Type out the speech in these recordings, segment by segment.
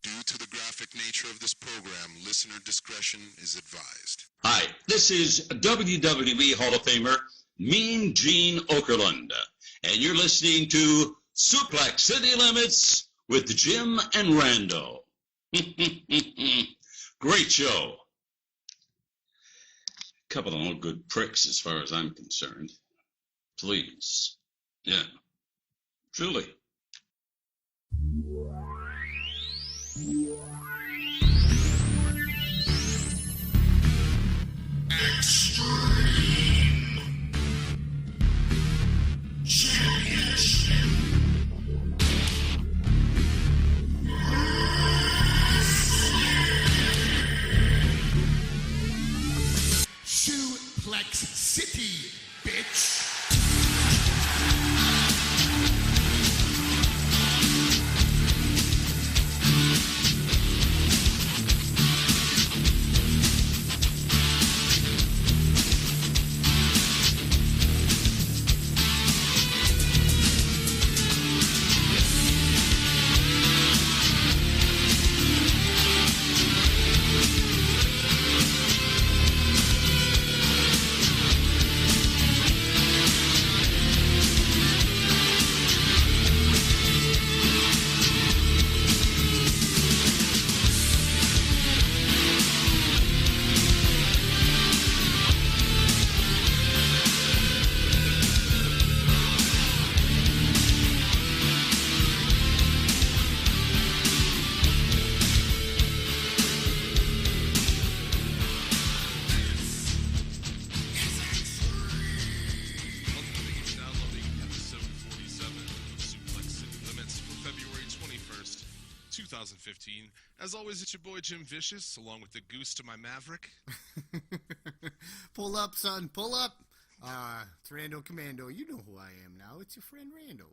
Due to the graphic nature of this program, listener discretion is advised. Hi, this is WWE Hall of Famer Mean Gene Okerlund, and you're listening to Suplex City Limits with Jim and Rando. Great show. Couple of old good pricks as far as I'm concerned. Please. Yeah. Truly. Extreme Championship. Suplex City, bitch. As always, it's your boy Jim Vicious, along with the goose to my Maverick. Pull up, son, pull up. It's Rando Commando. You know who I am now. It's your friend Rando.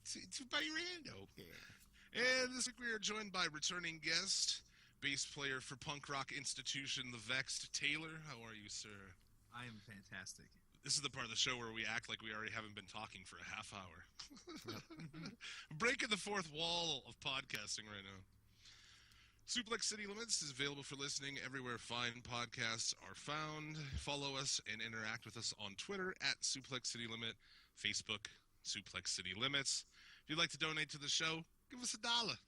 it's your buddy Rando. Yeah. And this week we are joined by returning guest, bass player for punk rock institution The Vexed, Taylor. How are you, sir? I am fantastic. This is the part of the show where we act like we already haven't been talking for a half hour. Breaking the fourth wall of podcasting right now. Suplex City Limits is available for listening everywhere fine podcasts are found. Follow us and interact with us on Twitter at Suplex City Limit, Facebook, Suplex City Limits. If you'd like to donate to the show, give us $1.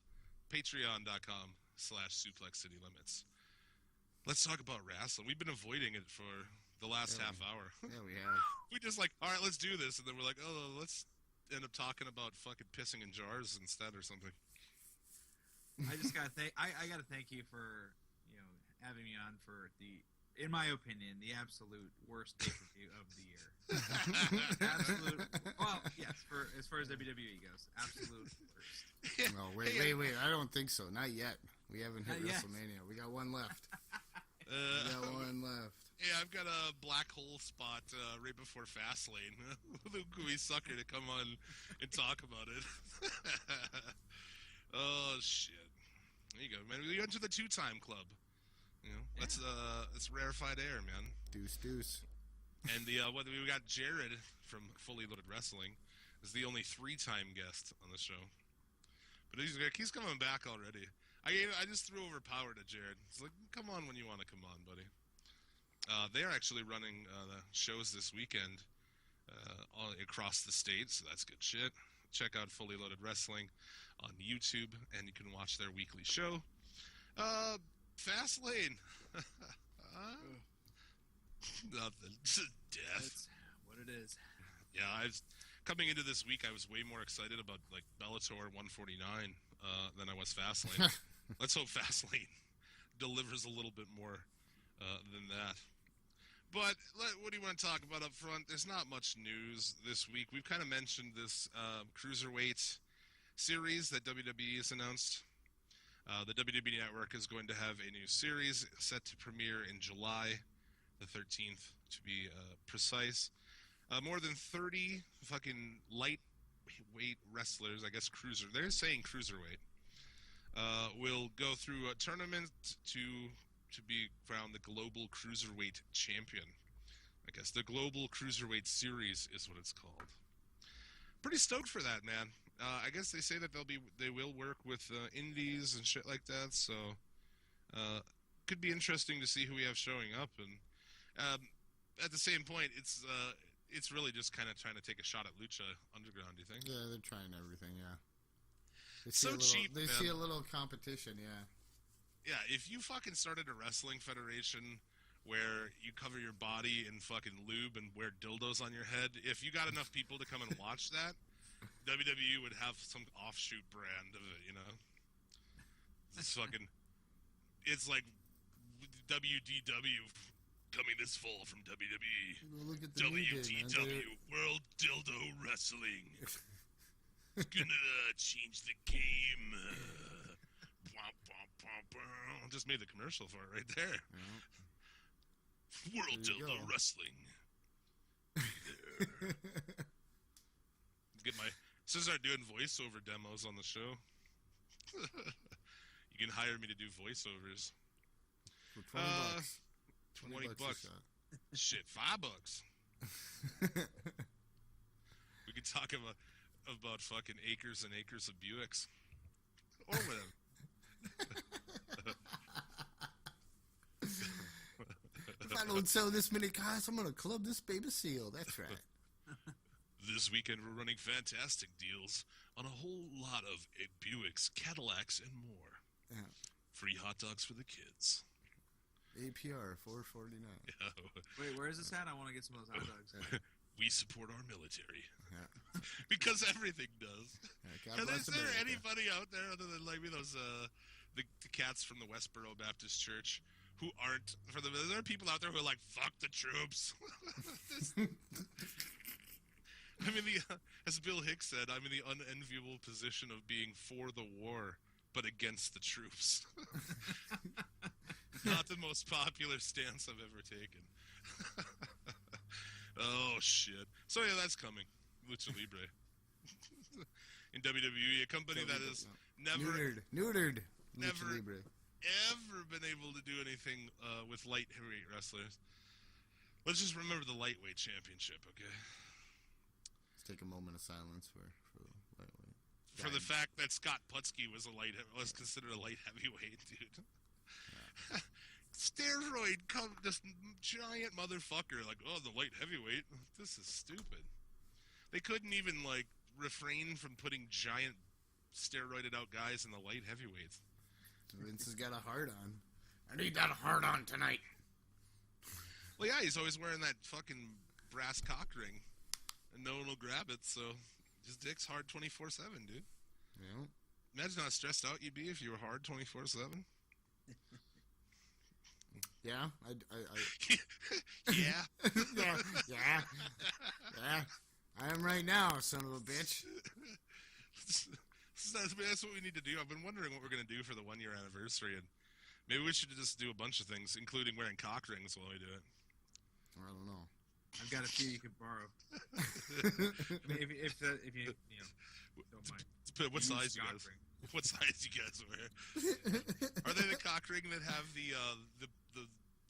Patreon.com/Suplex City Limits. Let's talk about wrestling. We've been avoiding it for the last half hour. Yeah, we have. We just like, all right, let's do this. And then we're like, oh, let's end up talking about fucking pissing in jars instead or something. I just gotta I gotta thank you for having me on for in my opinion, the absolute worst pay-per-view of the year. Absolute. Well, yes, as far as WWE goes, absolute worst. No, wait. I don't think so. Not yet. We haven't hit WrestleMania. We got one left. Yeah, I've got a black hole spot right before Fastlane. The gooey sucker to come on and talk about it. Oh shit! There you go, man. We went to the two-time club. That's rarefied air, man. Deuce. And we got Jared from Fully Loaded Wrestling is the only three-time guest on the show. But he's coming back already. I just threw over power to Jared. It's like, come on when you want to come on, buddy. They're actually running the shows this weekend all across the state, so that's good shit. Check out Fully Loaded Wrestling on YouTube, and you can watch their weekly show. Fastlane. Nothing. Death. That's what it is. Yeah, coming into this week, I was way more excited about like Bellator 149 than I was Fastlane. Let's hope Fastlane delivers a little bit more than that. But what do you want to talk about up front? There's not much news this week. We've kind of mentioned this Cruiserweight series that WWE has announced. The WWE Network is going to have a new series set to premiere in July the 13th, to be precise. More than 30 fucking lightweight wrestlers, I guess they're saying cruiserweight, will go through a tournament to be crowned the Global Cruiserweight Champion. I guess the Global Cruiserweight Series is what it's called. Pretty stoked for that, man. I guess they say that they will work with indies and shit like that. So could be interesting to see who we have showing up. And at the same point, it's really just kind of trying to take a shot at Lucha Underground. Do you think? Yeah, they're trying everything. Yeah. They So cheap, They man. see a little competition. Yeah. Yeah, if you fucking started a wrestling federation where you cover your body in fucking lube and wear dildos on your head, if you got enough people to come and watch that, WWE would have some offshoot brand of it, you know? It's like WDW coming this fall from WWE. Look at the new game, man. WDW, World Dildo Wrestling. It's gonna change the game. Just made the commercial for it right there. Yeah. World There you Dildo go. Wrestling. There. Get my start doing voiceover demos on the show. You can hire me to do voiceovers. For 20 bucks. 20 bucks. a shot. Shit, $5. We could talk about fucking acres and acres of Buicks. Or whatever. If I don't sell this many cars, I'm gonna club this baby seal. That's right. This weekend we're running fantastic deals on a whole lot of Buicks, Cadillacs, and more. Yeah. Free hot dogs for the kids. APR $4.49. Wait, where is this at? I want to get some of those hot dogs. We support our military. Yeah. Because everything does. Yeah, God And bless is there America. anybody out there other than like those the cats from the Westboro Baptist Church who aren't for the? There are people out there who are like, fuck the troops. I'm in the as Bill Hicks said, I'm in the unenviable position of being for the war but against the troops. Not the most popular stance I've ever taken. Oh shit! So yeah, that's coming. Lucha Libre in WWE, a company that is never neutered. Never. Lucha Libre. ever been able to do anything with light heavyweight wrestlers. Let's just remember the lightweight championship, okay? Let's take a moment of silence for lightweight. For the fact that Scott Putski was considered a light heavyweight, dude. Yeah. Steroid, this giant motherfucker, like, oh, the light heavyweight. This is stupid. They couldn't even like refrain from putting giant steroided out guys in the light heavyweights. Vince has got a hard on. I need that hard on tonight. Well, yeah, he's always wearing that fucking brass cock ring, and no one will grab it. So his dick's hard 24/7, dude. Yeah. Imagine how stressed out you'd be if you were hard 24/7. Yeah. Yeah. yeah. I am right now, son of a bitch. That's what we need to do. I've been wondering what we're going to do for the 1-year anniversary, and maybe we should just do a bunch of things, including wearing cock rings while we do it. I don't know. I've got a few you could borrow. I mean, if you don't mind. What Use size you cock guys? ring. What size you guys wear? Are they the cock ring that have the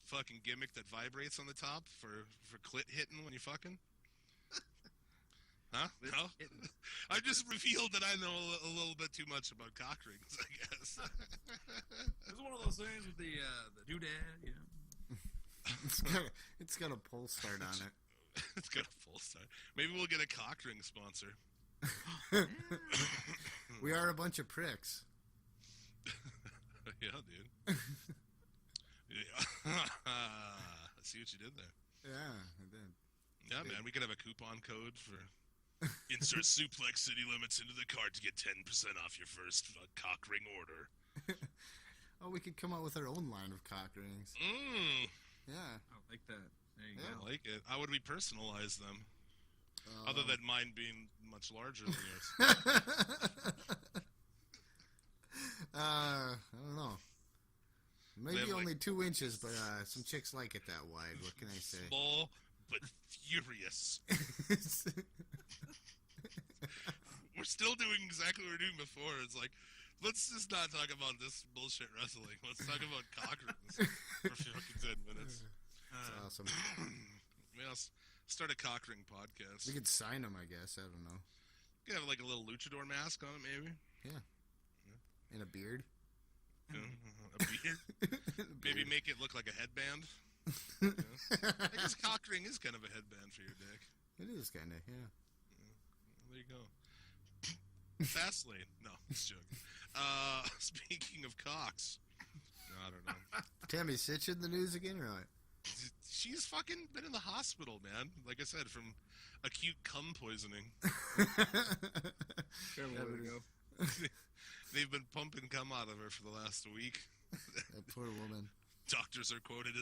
fucking gimmick that vibrates on the top for clit hitting when you fucking? Huh? No? I just revealed that I know a little bit too much about cock rings, I guess. It's one of those things with the doodad, you know. It's got a pull start on it. It's got a full start. Maybe we'll get a cock ring sponsor. We are a bunch of pricks. Yeah, dude. Yeah. I see what you did there. Yeah, I did. Yeah, man, we could have a coupon code for insert Suplex City Limits into the cart to get 10% off your first cock ring order. Oh, we could come out with our own line of cock rings. Yeah. I like that. There you Yeah. go. I like it. How would we personalize them? Other than mine being much larger than yours. I don't know. Maybe have, only 2 inches, but some chicks like it that wide. What can I say? Small, but furious. We're still doing exactly what we were doing before. It's like, let's just not talk about this bullshit wrestling. Let's talk about cock rings for fucking 10 minutes. That's awesome. Start a cock ring podcast. We could sign them, I guess. I don't know. Could have like a little luchador mask on it, maybe. And a beard. You know, a beard. Maybe make it look like a headband. You know? I guess cock ring is kind of a headband for your dick. It is kind of, yeah. There you go. Fastlane. No, just joking. Speaking of cocks. No, I don't know. Tammy Sitch in the news again, or what? She's fucking been in the hospital, man. Like I said, from acute cum poisoning. Careful where to go. They've been pumping cum out of her for the last week. That poor woman. Doctors are quoted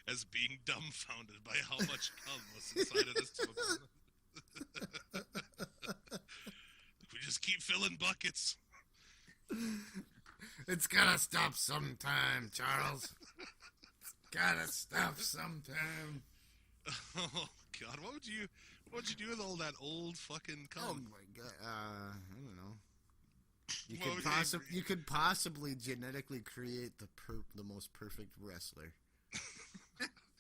as being dumbfounded by how much cum was inside of this tub. We just keep filling buckets. It's gotta stop sometime, Charles. It's gotta stop sometime. Oh God, what would you do with all that old fucking cum? Oh my God, I don't know. Well, You could possibly genetically create the most perfect wrestler.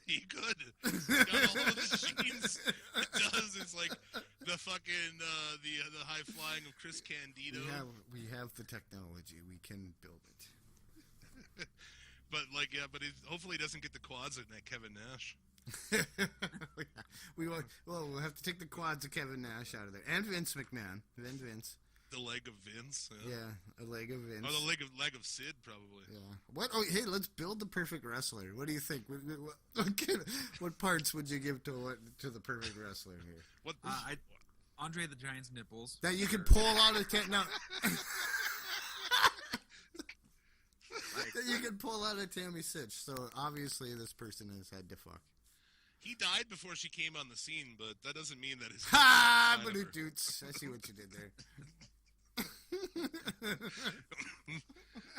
He could. Got all of the genes. It does. It's like the fucking the high flying of Chris Candido. We have the technology. We can build it. But hopefully he doesn't get the quads in that Kevin Nash. We'll have to take the quads of Kevin Nash out of there, and Vince McMahon, Vince. The leg of Vince. Yeah, a leg of Vince. Oh, the leg of Sid, probably. Yeah. What? Oh, hey, let's build the perfect wrestler. What do you think? What parts would you give to the perfect wrestler here? What? Andre the Giant's nipples. That you can pull out of now. That you can pull out of Tammy Sitch. So obviously, this person has had to fuck. He died before she came on the scene, but that doesn't mean that his. Ha! But it dudes. I see what you did there.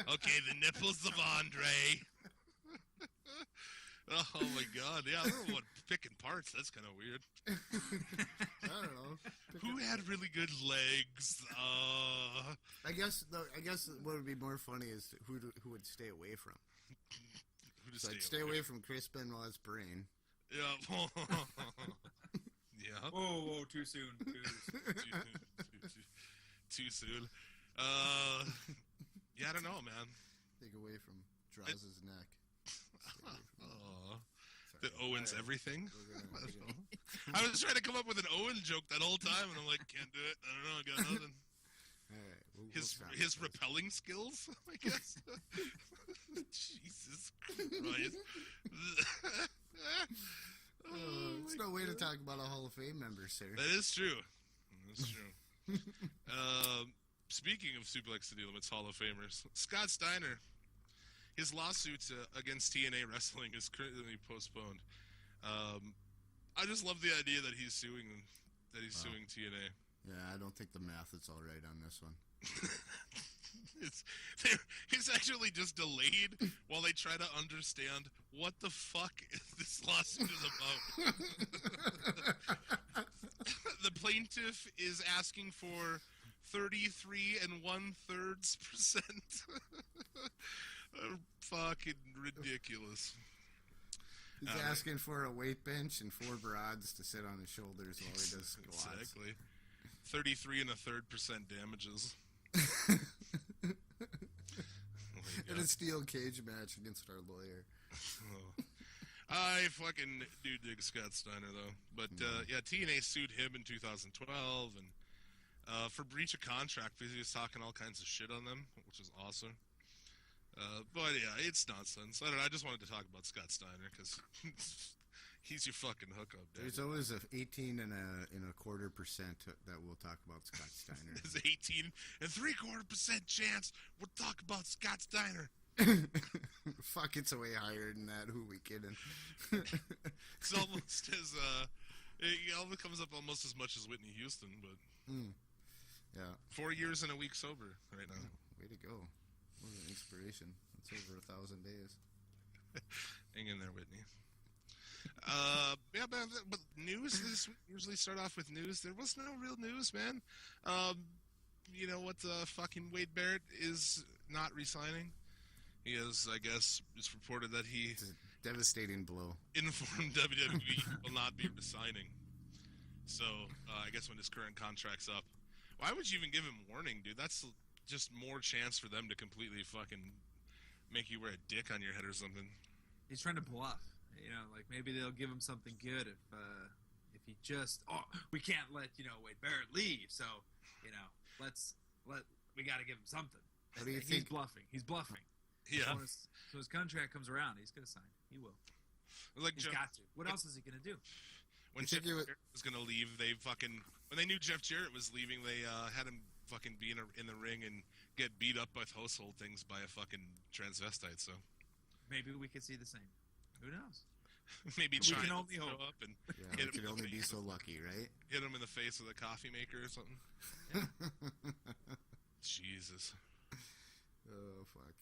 Okay, the nipples of Andre. Oh my God! Yeah, I don't know what picking parts. That's kind of weird. I don't know. Who had really good legs? I guess what would be more funny is who would stay away from. Who to So I'd stay away from Chris Benoit's brain. Yeah. Yeah. Whoa, too soon. Too soon. Yeah, I don't know, man. Take away from Droz's neck. That Owens everything. We're gonna- I was trying to come up with an Owen joke that whole time, and I'm like, can't do it. I don't know. I got nothing. All right, we'll stop His this. repelling skills, I guess. Jesus Christ. It's no way to talk about a Hall of Fame member, sir. That is true. That's true. Speaking of Suplex City Limits Hall of Famers, Scott Steiner, his lawsuit against TNA Wrestling is currently postponed. I just love the idea that he's suing them, suing TNA. Yeah, I don't think the math is all right on this one. It's actually just delayed while they try to understand what the fuck this lawsuit is about. The plaintiff is asking for 33 1/3%. Fucking ridiculous. He's asking for a weight bench and 4 broads to sit on his shoulders while he does squats. Exactly. 33 1/3% damages. In a steel cage match against our lawyer. Oh. I fucking do dig Scott Steiner though, but yeah, TNA sued him in 2012 and for breach of contract because he was talking all kinds of shit on them, which is awesome. But yeah, it's nonsense. I don't know. I just wanted to talk about Scott Steiner because he's your fucking hookup. There's always a 18 and a quarter percent that we'll talk about Scott Steiner. There's 18 and 3/4% chance we'll talk about Scott Steiner. Fuck, it's way higher than that. Who we kidding? It's almost as it almost comes up almost as much as Whitney Houston, but Yeah. 4 years and a week sober right now. Way to go. What an inspiration. It's over 1,000 days. Hang in there, Whitney. Yeah, but news this week, usually start off with news. There was no real news, man. You know what? Fucking Wade Barrett is not resigning. He is, I guess, it's reported that he It's a devastating blow. informed WWE he will not be resigning. So I guess when his current contract's up, Why would you even give him warning, dude? That's just more chance for them to completely fucking make you wear a dick on your head or something. He's trying to bluff. Like maybe they'll give him something good if he just we can't let Wade Barrett leave, so we got to give him something. What do you He's think? bluffing. He's bluffing. Yeah. So his contract comes around, he's gonna sign. He will. Like He's got to. What else is he gonna do? when You Jeff think Jarrett was gonna leave, when they knew Jeff Jarrett was leaving, they had him fucking be in the ring and get beat up with household things by a fucking transvestite. So Maybe we could see the same. Who knows? maybe We can China only show hope. up and Yeah, hit we him could in the only be face so with- lucky, right? hit him in the face with a coffee maker or something. Jesus. Oh fuck.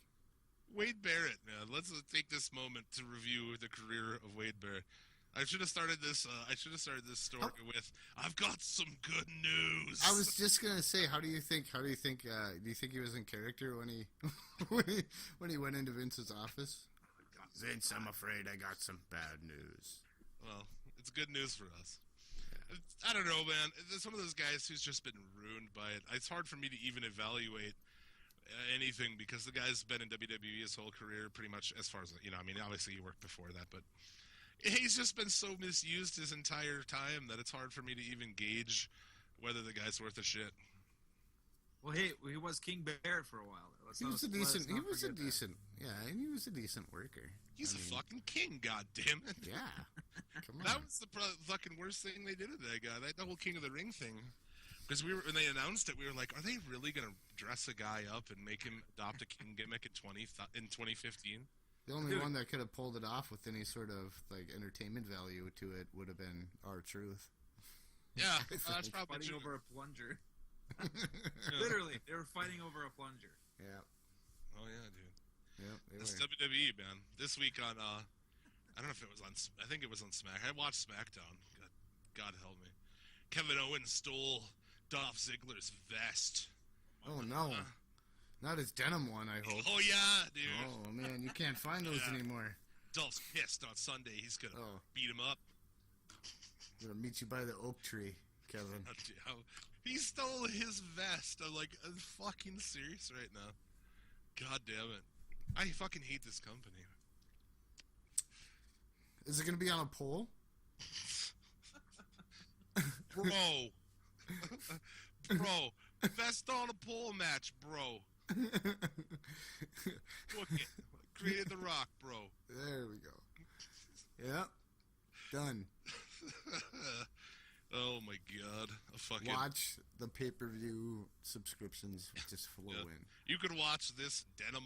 Wade Barrett, man. Let's take this moment to review the career of Wade Barrett. I should have started this. Story with, "I've got some good news." I was just gonna say, do you think he was in character when he when he went into Vince's office? Vince, I'm afraid I got some bad news. Well, it's good news for us. I don't know, man. There's some of those guys who's just been ruined by it. It's hard for me to even evaluate anything because the guy's been in WWE his whole career, pretty much. As far as I mean, obviously he worked before that, but he's just been so misused his entire time that it's hard for me to even gauge whether the guy's worth a shit. Well, he was King Barrett for a while. He was a decent worker. He's a fucking king, goddammit. Yeah. Come on. That was the fucking worst thing they did to that guy. That whole King of the Ring thing. Because when they announced it, we were like, are they really going to dress a guy up and make him adopt a king gimmick in 2015? The only one that could have pulled it off with any sort of entertainment value to it would have been R-Truth. Yeah, that's probably Fighting true. over a plunger. Literally, they were fighting over a plunger. Yeah. Oh yeah, dude. Yeah. It's WWE, man. This week on, I don't know if it was on. I think it was on Smack. I watched SmackDown. God help me. Kevin Owens stole Dolph Ziggler's vest. Oh no. Not his denim one, I hope. Oh yeah, dude. Oh man, you can't find those Yeah. anymore. Dolph's pissed on Sunday. He's gonna Oh. beat him up. I'm gonna meet you by the oak tree, Kevin. He stole his vest. I'm like, I'm fucking serious right now. God damn it. I fucking hate this company. Is it gonna be on a pole? Bro. Bro. Vest on a pole match, bro. Book it. Created the Rock, bro. There we go. Yep. Done. Oh my god. A fucking Watch the pay-per-view subscriptions just flow Yeah. in. You could watch this denim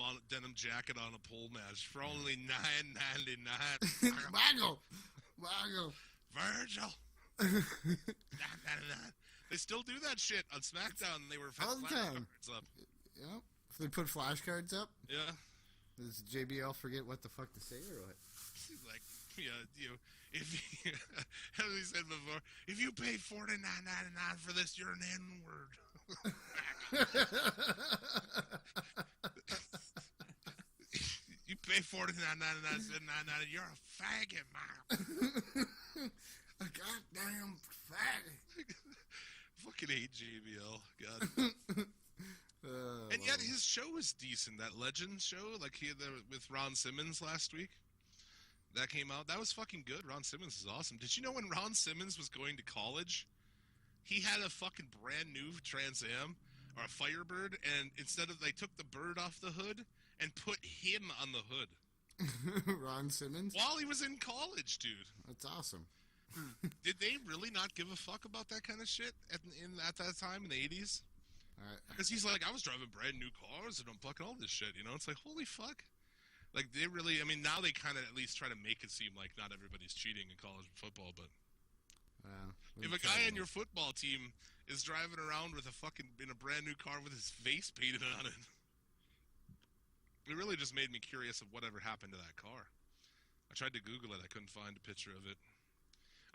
jacket on a pole match for only $9.99. Waggle! Waggle! Virgil. $9.99. They still do that shit on SmackDown. They were All the time. flashcards up. Yep. If they put flashcards up, Yeah. does JBL forget what the fuck to say or what? He's like, if you, as we said before, if you pay $49.99 for this, you're an N-word. You pay $49.99, $9.99, you're a faggot, man. A goddamn faggot. Fucking hate JBL. God. And yet his show is decent. That Legend show, like with Ron Simmons last week, that came out. That was fucking good. Ron Simmons is awesome. Did you know when Ron Simmons was going to college, he had a fucking brand new Trans Am or a Firebird, and instead of they took the bird off the hood and put him on the hood Ron Simmons? while he was in college, dude. That's awesome. Did they really not give a fuck about that kind of shit at that time in the 80s? Because he's like, I was driving brand new cars and I'm fucking all this shit, you know? It's like, holy fuck. Like, they really, I mean, now they kind of at least try to make it seem like not everybody's cheating in college football, but if a guy on your football team is driving around with in a brand new car with his face painted on it, it really just made me curious of whatever happened to that car. I tried to Google it. I couldn't find a picture of it.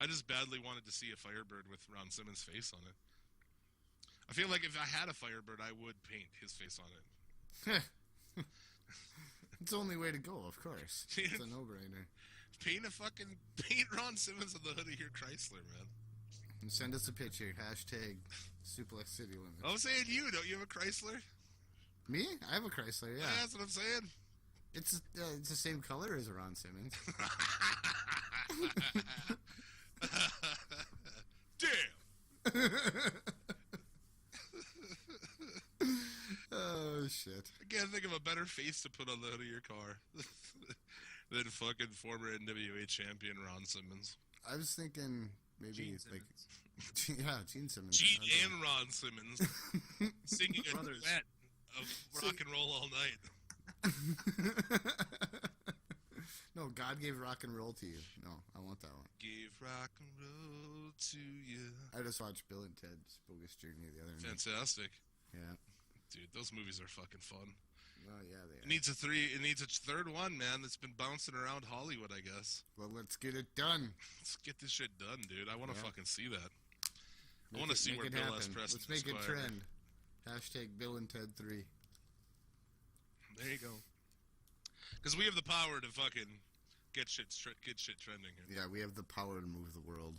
I just badly wanted to see a Firebird with Ron Simmons' face on it. I feel like if I had a Firebird, I would paint his face on it. It's the only way to go, of course. It's a no-brainer. Paint Ron Simmons on the hood of your Chrysler, man. Send us a picture. Hashtag Suplex City Limits. I'm saying you. Don't you have a Chrysler? Me? I have a Chrysler, yeah. That's what I'm saying. It's the same color as Ron Simmons. Damn. Oh, shit. I can't think of a better face to put on the hood of your car than fucking former NWA champion Ron Simmons. I was thinking maybe Gene like... Simmons. Yeah, Gene Simmons. Gene Okay. and Ron Simmons singing a Brothers. duet of rock and roll all night. No, God gave rock and roll to you. No, I want that one. Gave rock and roll to you. I just watched Bill and Ted's Bogus Journey the other night. Fantastic. Yeah. Dude, those movies are fucking fun. Oh, yeah, they It are. needs a third one, man. That's been bouncing around Hollywood, I guess. Well, let's get it done. Let's get this shit done, dude. I want to Yeah. fucking see that. I Make want to it- see make where it Bill S. happen. Preston Let's make it Esquire- trend. Hashtag Bill and Ted 3. There you go. Because we have the power to fucking get shit trending here. Yeah, we have the power to move the world.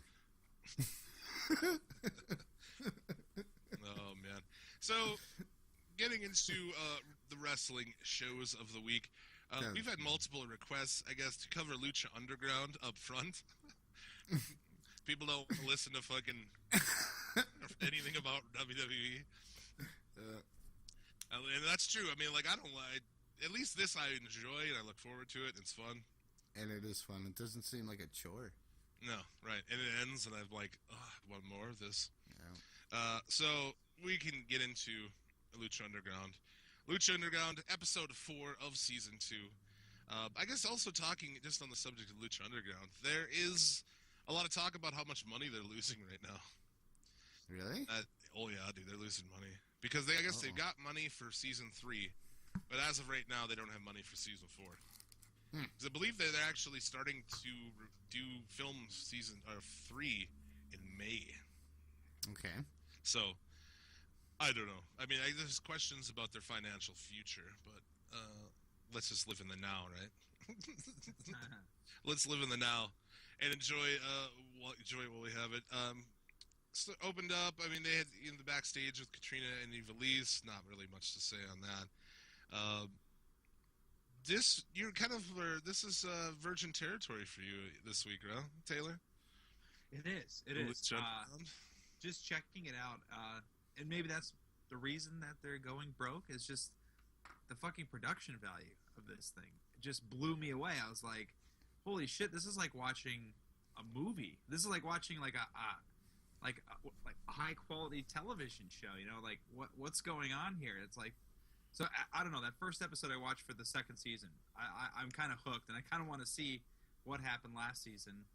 Oh man. So, getting into the wrestling shows of the week, Yeah. we've had multiple requests, I guess, to cover Lucha Underground up front. People don't listen to fucking anything about WWE. And that's true. I mean, like, I don't like. At least this I enjoy, and I look forward to it. It's fun. And it is fun. It doesn't seem like a chore. No, right. And it ends, and I'm like, oh, I want more of this. Yeah. So we can get into Lucha Underground. Lucha Underground, episode 4 of season 2. I guess also talking just on the subject of Lucha Underground, there is a lot of talk about how much money they're losing right now. Really? Oh yeah, dude, they're losing money because I guess they've got money for season 3, but as of right now, they don't have money for season 4. 'Cause I believe they're actually starting to do film season 3 in May. Okay. So, I don't know. I mean, there's questions about their financial future, but let's just live in the now, right? Let's live in the now and enjoy while we have it. So opened up. I mean, they had in the backstage with Katrina and Evilise. Not really much to say on that. This is virgin territory for you this week, right, Taylor? It is. It is. Lucha Underground? Just checking it out, and maybe that's the reason that they're going broke is just the fucking production value of this thing. It just blew me away. I was like, "Holy shit! This is like watching a movie. This is like watching like a high quality television show. You know, like what's going on here? It's like." So I don't know. That first episode I watched for the second season, I'm kind of hooked, and I kind of want to see what happened last season,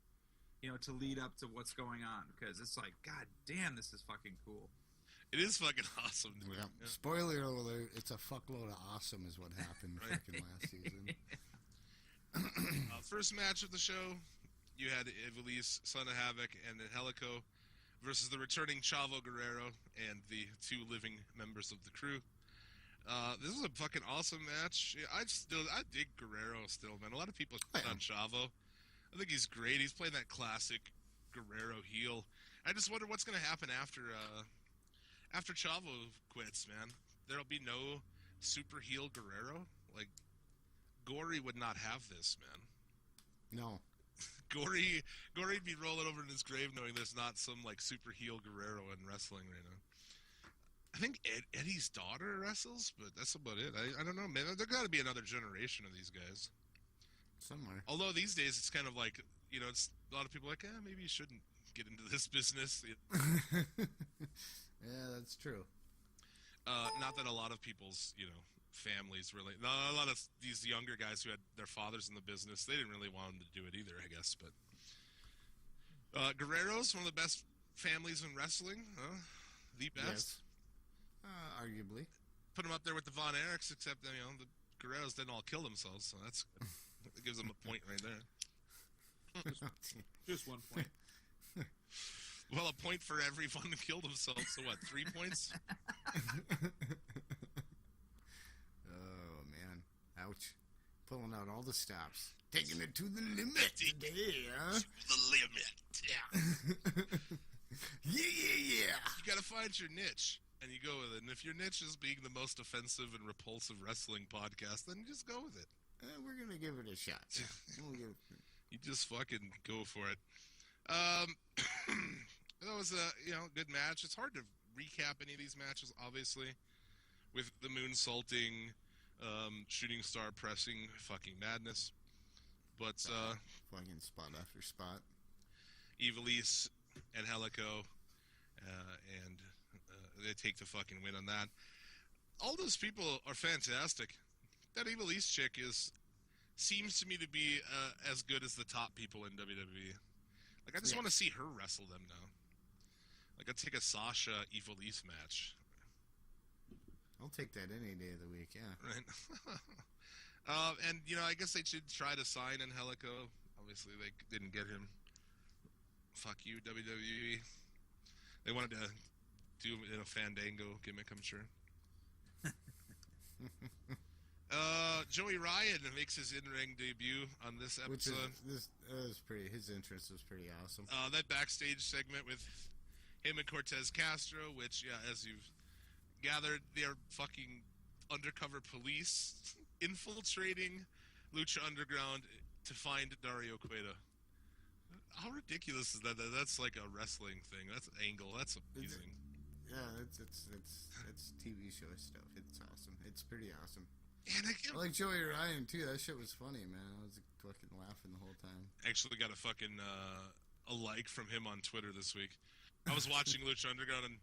you know, to lead up to what's going on, because it's like, god damn, this is fucking cool. It is fucking awesome, dude. Yeah. Yeah. Spoiler alert, it's a fuckload of awesome is what happened Right. fucking last season. First match of the show, you had Ivelisse, Son of Havoc, and Angelico versus the returning Chavo Guerrero and the 2 living members of the crew. This was a fucking awesome match. Yeah, I dig Guerrero still, man. A lot of people shit on Chavo. I think he's great. He's playing that classic Guerrero heel. I just wonder what's going to happen after Chavo quits, man. There'll be no super heel Guerrero. Like, Gory would not have this, man. No. Gory'd be rolling over in his grave knowing there's not some like super heel Guerrero in wrestling right now. I think Eddie's daughter wrestles, but that's about it. I don't know, man. There got to be another generation of these guys. Somewhere. Although these days it's kind of like, you know, it's a lot of people are like, maybe you shouldn't get into this business. Yeah, that's true. Not that a lot of people's, you know, families really. A lot of these younger guys who had their fathers in the business, they didn't really want them to do it either, I guess. But Guerrero's one of the best families in wrestling. The best. Yes. Arguably. Put them up there with the Von Erichs, except, you know, the Guerreros didn't all kill themselves, so that gives them a point right there. Just 1 point. Well, a point for every one who killed themselves, so what, 3 points? Oh, man. Ouch. Pulling out all the stops. Taking it to the limit today, huh? The limit, yeah. Yeah. You gotta find your niche, and you go with it. And if your niche is being the most offensive and repulsive wrestling podcast, then just go with it. We're gonna give it a shot. We'll give it... You just fucking go for it. That was a good match. It's hard to recap any of these matches, obviously, with the moonsaulting, shooting star pressing, fucking madness. But fucking spot after spot. Ivelisse and Helico, and they take the fucking win on that. All those people are fantastic. That Ivelisse chick seems to me to be as good as the top people in WWE. Like, I just want to see her wrestle them now. Like, I'd take a Sasha Ivelisse match. I'll take that any day of the week, yeah. Right. And, I guess they should try to sign Angelico. Obviously, they didn't get him. Fuck you, WWE. They wanted to do him in a Fandango gimmick, I'm sure. Joey Ryan makes his in-ring debut on this episode. His entrance was pretty awesome. That backstage segment with him and Cortez Castro, which, as you've gathered, they're fucking undercover police infiltrating Lucha Underground to find Dario Cueto. How ridiculous is that? That's like a wrestling thing. That's an angle. That's amazing. It's TV show stuff. It's awesome. It's pretty awesome. And I like Joey Ryan too. That shit was funny, man. I was fucking laughing the whole time. Actually got a fucking a like from him on Twitter this week. I was watching Lucha Underground and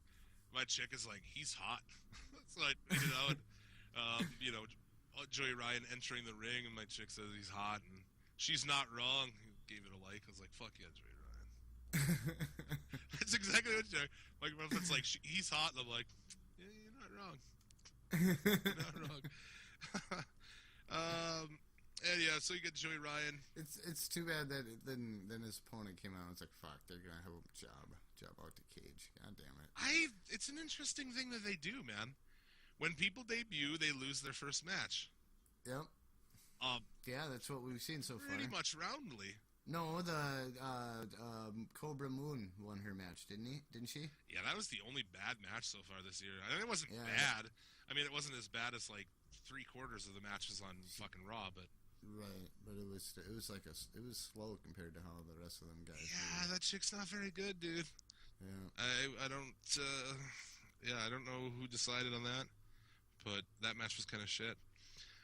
my chick is like, he's hot. So I tweeted out, Joey Ryan entering the ring, and my chick says he's hot, and she's not wrong. He gave it a like. I was like, fuck yeah, Joey Ryan. That's exactly what you're like. My friend's like, he's hot, and I'm like, yeah, you're not wrong. You're not wrong. And so you get Joey Ryan. It's too bad that then his opponent came out and was like, fuck, they're gonna have a job out to Cage. God damn it. It's an interesting thing that they do, man. When people debut, they lose their first match. Yep. Yeah, that's what we've seen so far. Pretty much roundly. No, the Cobra Moon won her match, didn't she? Yeah, that was the only bad match so far this year. I mean, it wasn't bad. I mean, it wasn't as bad as like 3/4 of the matches on fucking Raw, but right. But it was slow compared to how the rest of them guys. Yeah, that chick's not very good, dude. Yeah. I don't. I don't know who decided on that, but that match was kind of shit.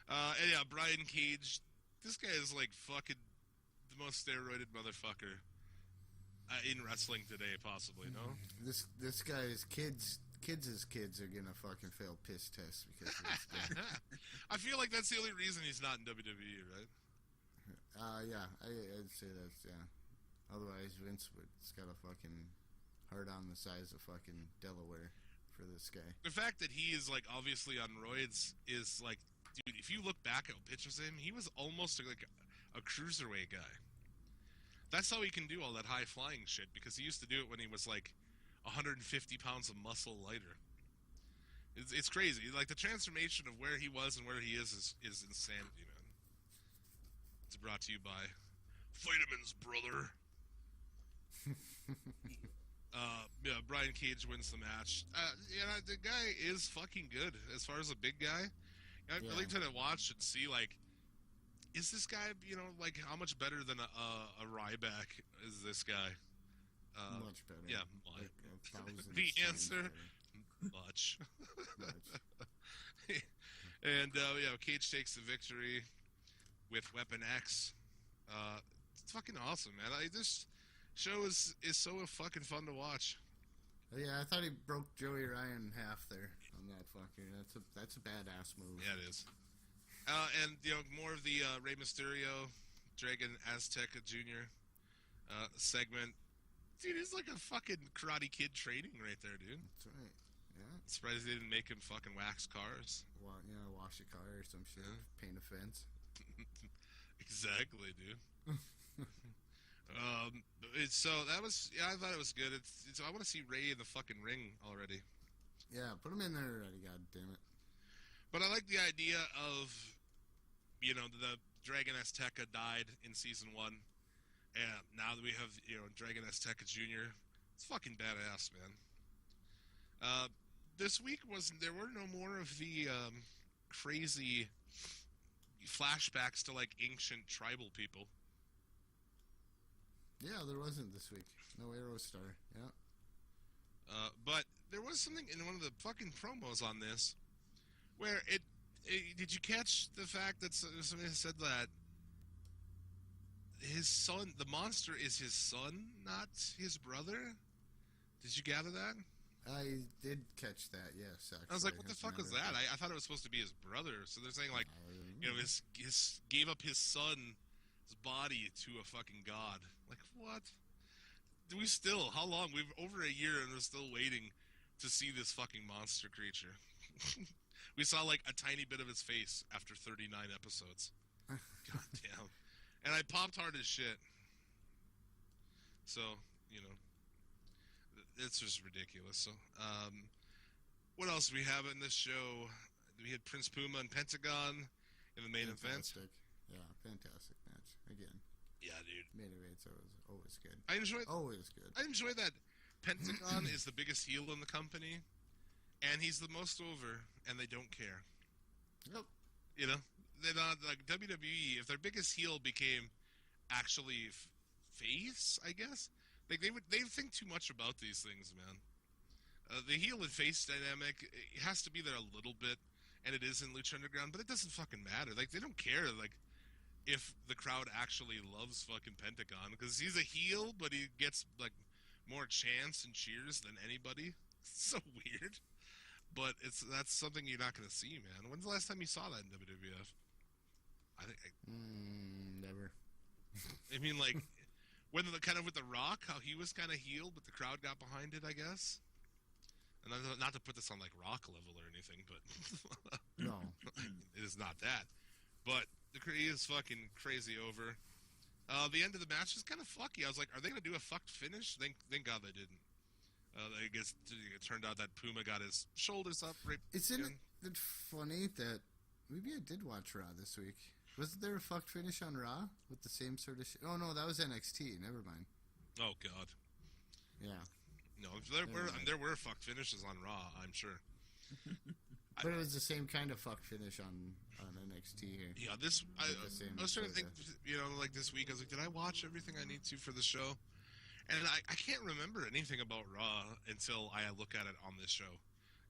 And yeah, Brian Cage. This guy is like fucking the most steroided motherfucker in wrestling today, possibly. No. This guy's kids' kids are gonna fucking fail piss tests because of this guy. I feel like that's the only reason he's not in WWE, right? Yeah, I'd say that's Otherwise, Vince would—it's got a fucking heart on the size of fucking Delaware for this guy. The fact that he is like obviously on roids is like, dude. If you look back at pictures of him, he was almost like a cruiserweight guy. That's how he can do all that high flying shit, because he used to do it when he was like 150 pounds of muscle lighter. It's crazy. Like the transformation of where he was and where he is insanity, man. It's brought to you by Vitamins, brother. Brian Cage wins the match. The guy is fucking good as far as a big guy. I'm really trying to watch and see, like, is this guy, like, how much better than a Ryback is this guy? Much better. Yeah, like the answer, much. And Cage takes the victory with Weapon X. It's fucking awesome, man. This show is so fucking fun to watch. Yeah, I thought he broke Joey Ryan in half there on that fucker. That's a badass move. Yeah, it is. And more of the Rey Mysterio, Dragon Azteca Jr. Segment. Dude, he's like a fucking Karate Kid training right there, dude. That's right. Yeah. Surprised they didn't make him fucking wax cars. Wash a car or some shit. Yeah. Paint a fence. Exactly, dude. So that was, I thought it was good. I want to see Ray in the fucking ring already. Yeah, put him in there already, god damn it. But I like the idea of, the Dragon Azteca died in season 1. And now that we have, Dragon Azteca Jr., It's fucking badass, man. This week there were no more of the crazy flashbacks to like ancient tribal people. Yeah, there wasn't this week. No Aerostar. Yeah. But there was something in one of the fucking promos on this where did you catch the fact that somebody said that his son, the monster is his son, not his brother? Did you gather that? I did catch that, yes, actually. I was like, what the fuck was that? I thought it was supposed to be his brother. So they're saying, like, you know, his gave up his son's body to a fucking god. Like, what? We still, how long? We've over a year and we're still waiting to see this fucking monster creature. We saw, like, a tiny bit of his face after 39 episodes. God damn. And I popped hard as shit. So, you know. It's just ridiculous. So, what else do we have in this show? We had Prince Puma and Pentagon in the main event. Yeah, fantastic match. Again. Yeah, dude. Main events are always good. Always good. I enjoy that Pentagon is the biggest heel in the company, and he's the most over, and they don't care. Yep. You know? They're not, like, WWE, if their biggest heel became actually face, I guess, like they think too much about these things, man. The heel and face dynamic, it has to be there a little bit, and it is in Lucha Underground, but it doesn't fucking matter. Like, they don't care, like, if the crowd actually loves fucking Pentagon, because he's a heel, but he gets, like, more chants and cheers than anybody. It's so weird. But that's something you're not going to see, man. When's the last time you saw that in WWF? Never. I mean, like... When kind of with The Rock, how he was kind of healed, but the crowd got behind it, I guess. And not to put this on like Rock level or anything, but no, it is not that. But he is fucking crazy over. The end of the match was kind of fucky. I was like, are they gonna do a fucked finish? Thank God they didn't. I guess it turned out that Puma got his shoulders up. Right. Isn't it funny that maybe I did watch Raw this week? Wasn't there a fucked finish on Raw with the same sort of shit? Oh, no, that was NXT. Never mind. Oh, God. Yeah. No, there were fucked finishes on Raw, I'm sure. But it was the same kind of fucked finish on NXT here. Yeah, I was trying to think, you know, like this week, I was like, did I watch everything I need to for the show? And I can't remember anything about Raw until I look at it on this show.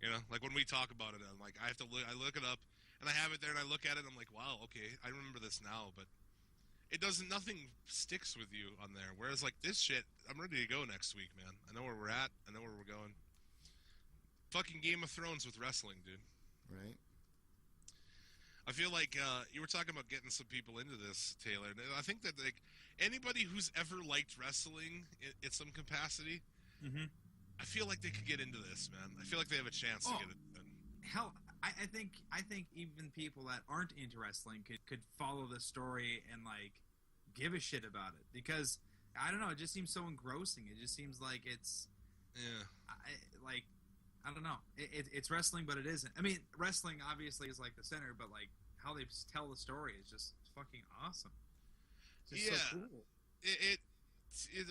You know, like when we talk about it, I'm like, I look it up. And I have it there, and I look at it, and I'm like, wow, okay, I remember this now, but nothing sticks with you on there. Whereas, like, this shit, I'm ready to go next week, man. I know where we're at. I know where we're going. Fucking Game of Thrones with wrestling, dude. Right. I feel like you were talking about getting some people into this, Taylor. I think that, like, anybody who's ever liked wrestling in some capacity, I feel like they could get into this, man. I feel like they have a chance to get it done. Hell, I think even people that aren't into wrestling could follow the story and like give a shit about it, because I don't know, it just seems so engrossing. It just seems like it's I don't know. It's wrestling, but it isn't. I mean, wrestling obviously is like the center, but like how they tell the story is just fucking awesome. It's just so cool.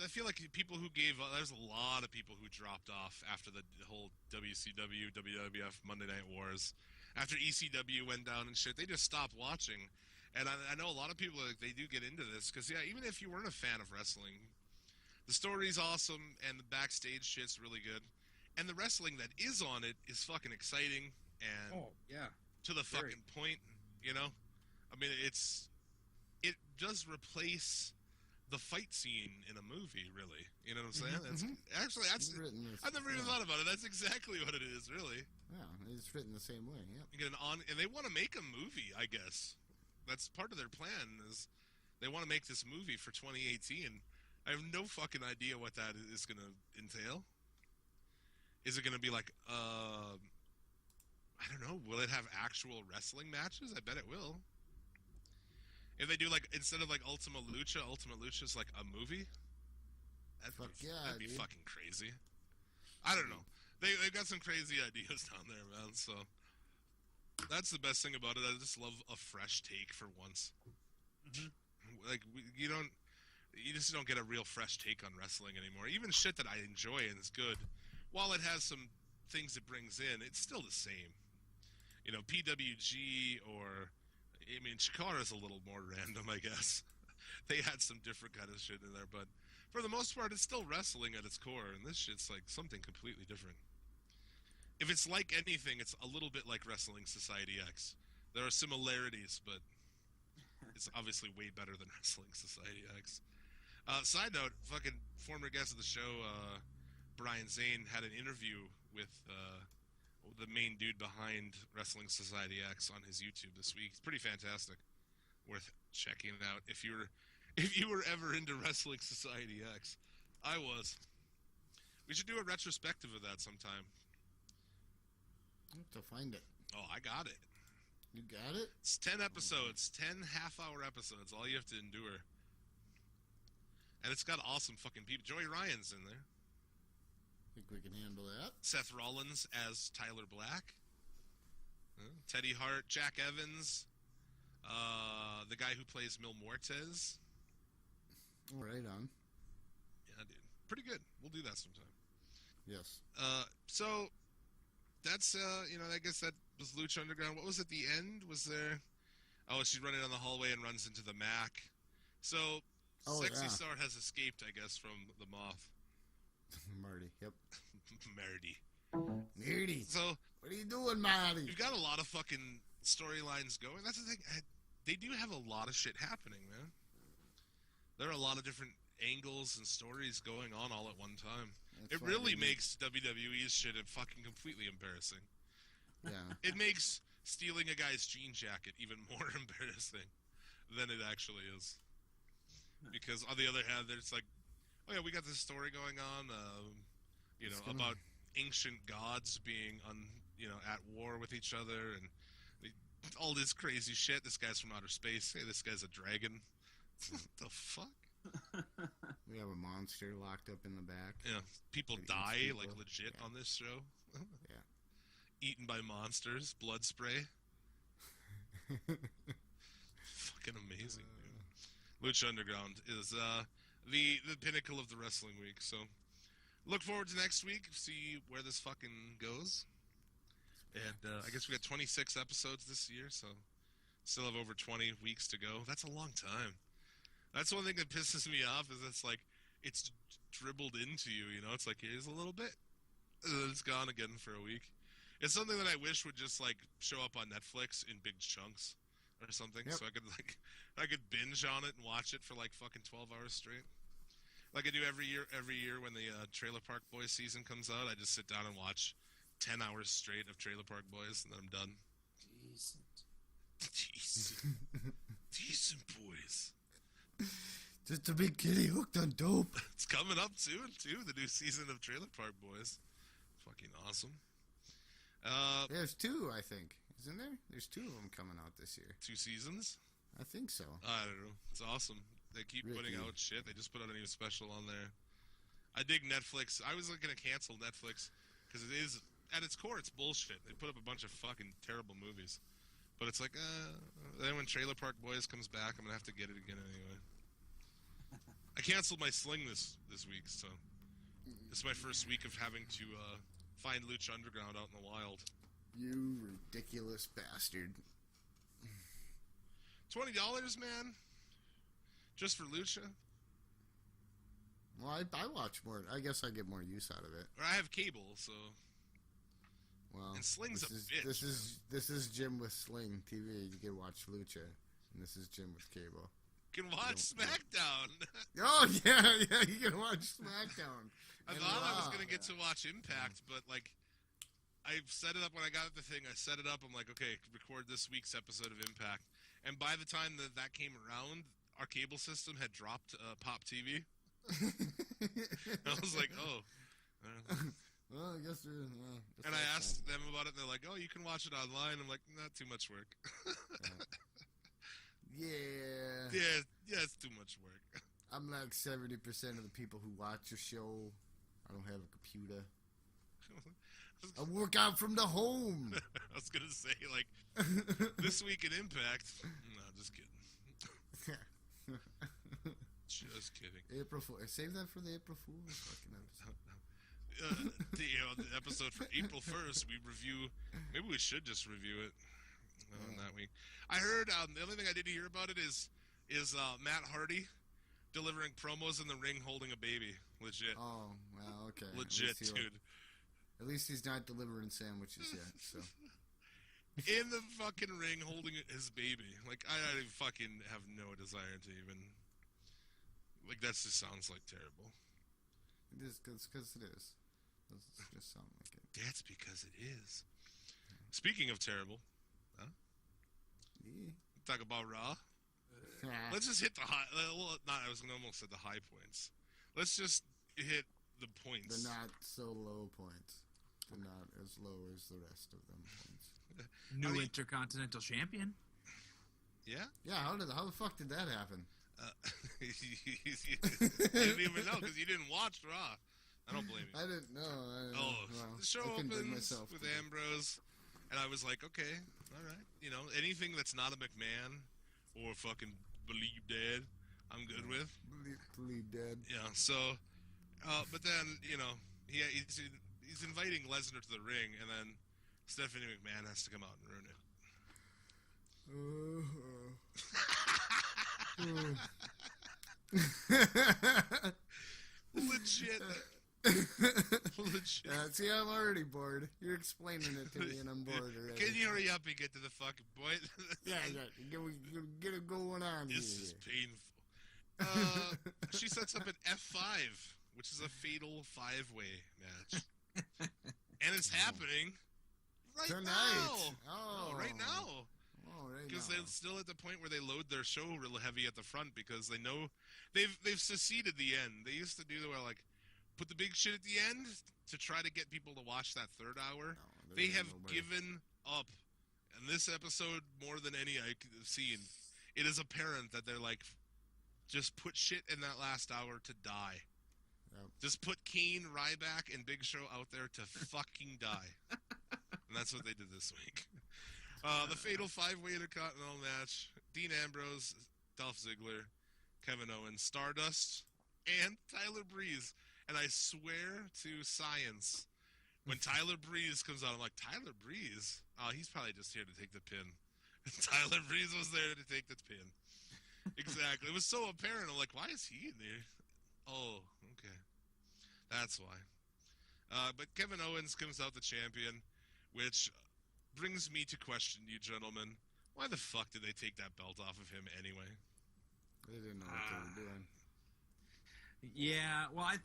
I feel like people who gave up, there's a lot of people who dropped off after the whole WCW, WWF Monday Night Wars. After ECW went down and shit, they just stopped watching. And I know a lot of people, like, they do get into this, because, yeah, even if you weren't a fan of wrestling, the story's awesome, and the backstage shit's really good. And the wrestling that is on it is fucking exciting, and to the fucking point, you know? I mean, it does replace the fight scene in a movie, really. You know what I'm saying? Actually, I've never even thought about it. That's exactly what it is, really. Yeah, it's written the same way. Yeah. You get and they want to make a movie, I guess. That's part of their plan, is they want to make this movie for 2018. I have no fucking idea what that is going to entail. Is it going to be like, I don't know, will it have actual wrestling matches? I bet it will. If they do, like, instead of, like, Ultima Lucha's, like, a movie? That'd be fucking crazy. I don't know. They've got some crazy ideas down there, man, so... That's the best thing about it. I just love a fresh take for once. Like, you don't... you just don't get a real fresh take on wrestling anymore. Even shit that I enjoy and is good, while it has some things it brings in, it's still the same. You know, PWG or, I mean, Chikara's a little more random, I guess. They had some different kind of shit in there, but for the most part, it's still wrestling at its core, and this shit's like something completely different. If it's like anything, it's a little bit like Wrestling Society X. There are similarities, but it's obviously way better than Wrestling Society X. Side note, fucking former guest of the show, Brian Zane, had an interview with the main dude behind Wrestling Society X on his YouTube this week. It's pretty fantastic. Worth checking it out if you were ever into Wrestling Society X. I was. We should do a retrospective of that sometime. I have to find it. Oh, I got it. You got it? It's 10 episodes, 10 half-hour episodes, all you have to endure. And it's got awesome fucking people. Joey Ryan's in there. Think we can handle that? Seth Rollins as Tyler Black. Teddy Hart, Jack Evans, the guy who plays Mil Muertes. Right on. Yeah, dude. Pretty good. We'll do that sometime. Yes. So, that's, I guess that was Lucha Underground. What was at the end? Was there... Oh, she's running down the hallway and runs into the Mac. So, Sexy Star has escaped, I guess, from the Moth. Marty, yep. Marty. So, what are you doing, Marty? You've got a lot of fucking storylines going. That's the thing. They do have a lot of shit happening, man. There are a lot of different angles and stories going on all at one time. It really makes WWE's shit fucking completely embarrassing. Yeah. It makes stealing a guy's jean jacket even more embarrassing than it actually is. Because on the other hand, there's like, oh yeah, we got this story going on, about ancient gods being at war with each other and all this crazy shit. This guy's from outer space. Hey, this guy's a dragon. What the fuck? We have a monster locked up in the back. Yeah, people die like legit on this show. Yeah. Eaten by monsters, blood spray. Fucking amazing, dude. Lucha Underground is the pinnacle of the wrestling week. So look forward to next week. See where this fucking goes. And I guess we got 26 episodes this year, so still have over 20 weeks to go. That's a long time. That's one thing that pisses me off is it's dribbled into you, you know? It's like, here's a little bit, and then it's gone again for a week. It's something that I wish would just, like, show up on Netflix in big chunks or something, so I could binge on it and watch it for, like, fucking 12 hours straight. Like I do every year when the Trailer Park Boys season comes out, I just sit down and watch 10 hours straight of Trailer Park Boys, and then I'm done. Decent boys. Just a big kitty hooked on dope. It's coming up soon, too, the new season of Trailer Park Boys. Fucking awesome. There's two, I think. Isn't there? There's two of them coming out this year. 2 seasons? I think so. I don't know. It's awesome. They keep putting out shit. They just put out a new special on there. I dig Netflix. I was going to cancel Netflix because it is, at its core, it's bullshit. They put up a bunch of fucking terrible movies. But it's like, then when Trailer Park Boys comes back, I'm going to have to get it again anyway. I canceled my Sling this week, so this is my first week of having to find Lucha Underground out in the wild. You ridiculous bastard. $20, man? Just for Lucha? Well, I watch more. I guess I get more use out of it. Or I have cable, so... Well, and Sling's a bitch. This is Jim with Sling TV. You can watch Lucha, and this is Jim with cable. You can watch SmackDown. Oh yeah, you can watch SmackDown. I thought I was gonna get to watch Impact, but like, I set it up when I got the thing. I set it up. I'm like, okay, record this week's episode of Impact. And by the time that came around, our cable system had dropped Pop TV. I was like, oh. Well, I guess. And I asked them about it, and they're like, "Oh, you can watch it online." I'm like, "Not too much work." Yeah, it's too much work. I'm like 70% of the people who watch your show. I don't have a computer. I work out from the home. I was gonna say, like, this week in Impact. No, just kidding. Just kidding. April Fool. Save that for the April Fool's fucking episode. The episode for April 1st, we review. Maybe we should just review it that week. I heard the only thing I didn't hear about it is Matt Hardy delivering promos in the ring holding a baby. Legit. Oh, well, okay. Legit, dude. At least he's not delivering sandwiches yet, so. In the fucking ring holding his baby. Like, I fucking have no desire to even... Like, that just sounds like terrible. It is, because it is. It just sound like it. That's because it is. Speaking of terrible, Yeah. talk about Raw. Let's just hit the high... Well, I was almost at the high points. Let's just hit the points. The not so low points. They're not as low as the rest of them points. New Intercontinental Champion. Yeah? Yeah, how the fuck did that happen? You didn't even know because you didn't watch Raw. I don't blame you. I didn't know. The show opens with Ambrose, and I was like, okay, all right. You know, anything that's not a McMahon or fucking Believe Dead, I'm good with. Believe Dead. Yeah, so, but then, you know, he's inviting Lesnar to the ring, and then Stephanie McMahon has to come out and ruin it. Legit. See, I'm already bored. You're explaining it to me, and I'm bored already. Can you hurry up and get to the fucking point? Get it going on. This is painful. She sets up an F5, which is a fatal 5-way match. And it's happening right tonight. now. Oh, right now. Because now. they're still at the point where they load their show real heavy at the front because they know they've seceded the end. They used to do where like put the big shit at the end to try to get people to watch that third hour. They have given up. And this episode, more than any I've seen, it is apparent that they're like, just put shit in that last hour to die. Yep. Just put Kane, Ryback, and Big Show out there to fucking die. And that's what they did this week. The fatal 5-way Intercontinental match. Dean Ambrose, Dolph Ziggler, Kevin Owens, Stardust, and Tyler Breeze. And I swear to science, when Tyler Breeze comes out, I'm like, Tyler Breeze? Oh, he's probably just here to take the pin. Tyler Breeze was there to take the pin. Exactly. It was so apparent. I'm like, why is he in there? Oh, okay. That's why. But Kevin Owens comes out the champion, which brings me to question you, gentlemen. Why the fuck did they take that belt off of him anyway? They didn't know what they were doing. Yeah, well, I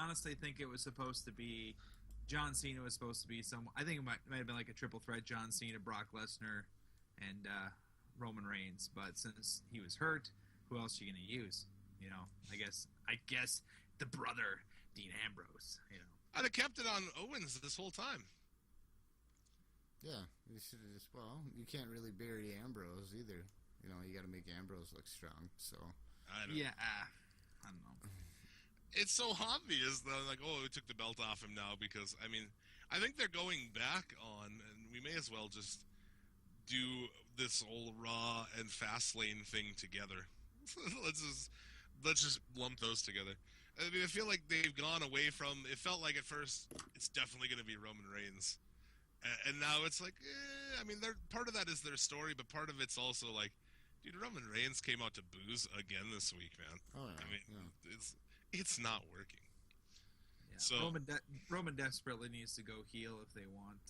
honestly think it was supposed to be, John Cena was supposed to be I think it might have been like a triple threat, John Cena, Brock Lesnar, and Roman Reigns. But since he was hurt, who else are you going to use? You know, I guess the brother, Dean Ambrose, you know. I'd have kept it on Owens this whole time. Yeah, you should have just, you can't really bury Ambrose either. You know, you got to make Ambrose look strong, so. I don't know. It's so obvious, though, like, oh, we took the belt off him now because, I mean, I think they're going back on, and we may as well just do this whole Raw and Fastlane thing together. let's just lump those together. I mean, I feel like they've gone away from, it felt like at first, it's definitely going to be Roman Reigns. And now it's like, I mean, part of that is their story, but part of it's also like, dude, Roman Reigns came out to booze again this week, man. Oh, yeah. I mean, it's not working. Yeah. So Roman desperately needs to go heel if they want,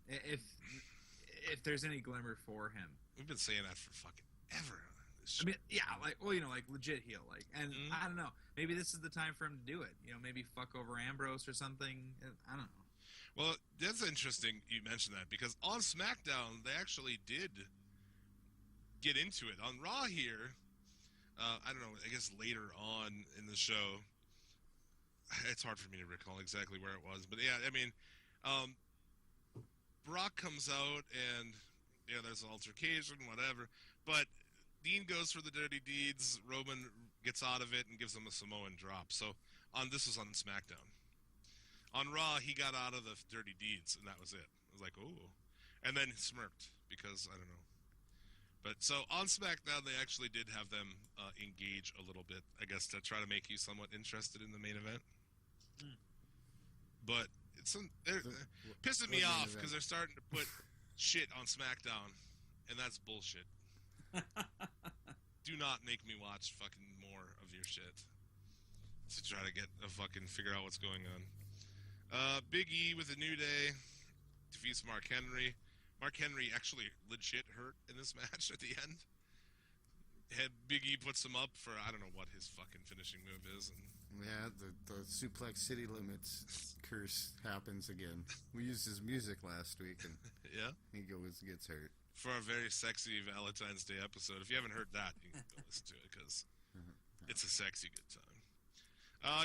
if there's any glimmer for him. We've been saying that for fucking ever. I mean, yeah, like, well, you know, like legit heel, like, and I don't know, maybe this is the time for him to do it. You know, maybe fuck over Ambrose or something. I don't know. Well, that's interesting you mentioned that because on SmackDown they actually did get into it. On Raw here, I don't know, I guess later on in the show, it's hard for me to recall exactly where it was, but yeah, I mean, Brock comes out and yeah, there's an altercation, whatever, but Dean goes for the dirty deeds. Roman gets out of it and gives him a Samoan drop. So this was on SmackDown. On Raw, he got out of the dirty deeds, and that was it. I was like, ooh. And then smirked, because, I don't know. But so on SmackDown, they actually did have them engage a little bit, I guess, to try to make you somewhat interested in the main event. But they're pissing me off because they're starting to put shit on SmackDown, and that's bullshit. Do not make me watch fucking more of your shit to try to get a fucking figure out what's going on. Big E with a New Day defeats Mark Henry. Mark Henry actually legit hurt in this match at the end. Big E puts him up for, I don't know what his fucking finishing move is. And Yeah, the Suplex City Limits curse happens again. We used his music last week, and yeah, he gets hurt. for a very sexy Valentine's Day episode. If you haven't heard that, you can go listen to it because it's a sexy good time.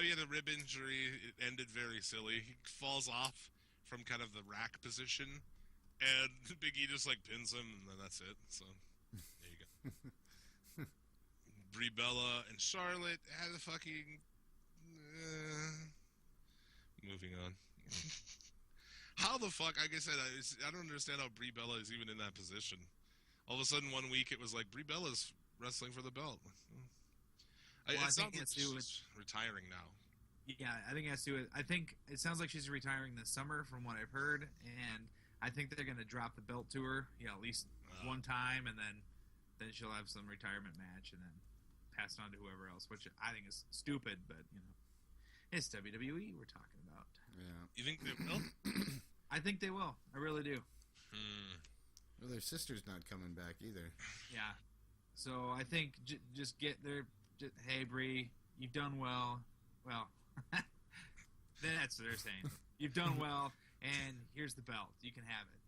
He had a rib injury. It ended very silly. He falls off from kind of the rack position, and Big E just like pins him, and then that's it. So there you go. Brie Bella and Charlotte had a fucking. Moving on. How the fuck? Like I said, I don't understand how Brie Bella is even in that position. All of a sudden, one week it was like Brie Bella's wrestling for the belt. Well, I it think sounds like it's due she's retiring now. Yeah, I think it has to do with. I think it sounds like she's retiring this summer, from what I've heard, and I think they're going to drop the belt to her, at least one time, and then she'll have some retirement match, and then pass it on to whoever else, which I think is stupid, but it's WWE we're talking about. Yeah. You think they will? I think they will. I really do. Well, their sister's not coming back either. Yeah. So I think just get there. Hey, Bree, you've done well. Well, that's what they're saying. You've done well, and here's the belt. You can have it.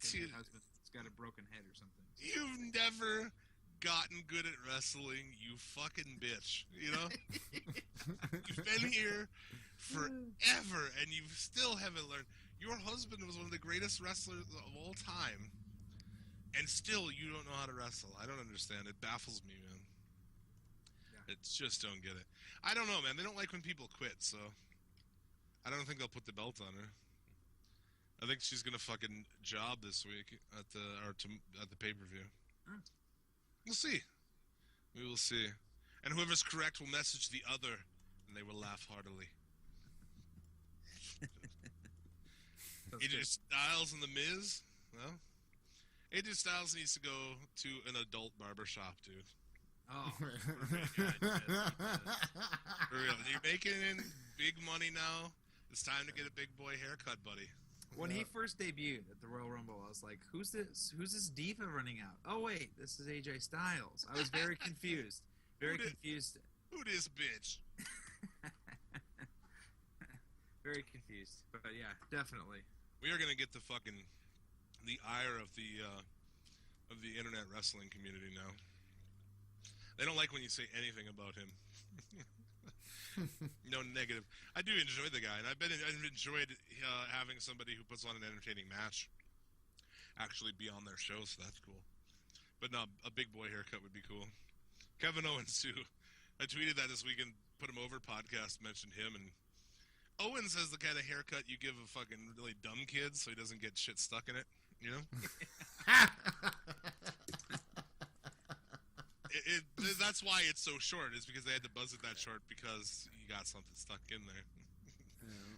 See, Your husband's got a broken head or something. You've never gotten good at wrestling, you fucking bitch. You've been here forever, and you still haven't learned. Your husband was one of the greatest wrestlers of all time, and still you don't know how to wrestle. I don't understand. It baffles me, man. Yeah. It just don't get it. I don't know, man. They don't like when people quit, so I don't think they'll put the belt on her. I think she's gonna fucking job this week at the pay-per-view. We'll see. We will see. And whoever's correct will message the other, and they will laugh heartily. AJ Styles and The Miz? Well, AJ Styles needs to go to an adult barbershop, dude. Oh, For real. You're making big money now. It's time to get a big boy haircut, buddy. when he first debuted at the Royal Rumble, I was like, "Who's this? Who's this diva running out?" Oh wait, this is AJ Styles. I was very confused. Confused. Who this bitch? Very confused. But yeah, definitely. We are gonna get the ire of the internet wrestling community now. They don't like when you say anything about him. No negative. I do enjoy the guy, and I've enjoyed having somebody who puts on an entertaining match actually be on their show, so that's cool. But no, a big boy haircut would be cool. Kevin Owens too. I tweeted that this weekend. Put him over podcast mentioned him, and Owens has the kind of haircut you give a fucking really dumb kid, so he doesn't get shit stuck in it. That's why it's so short. Is because they had to buzz it that short because you got something stuck in there.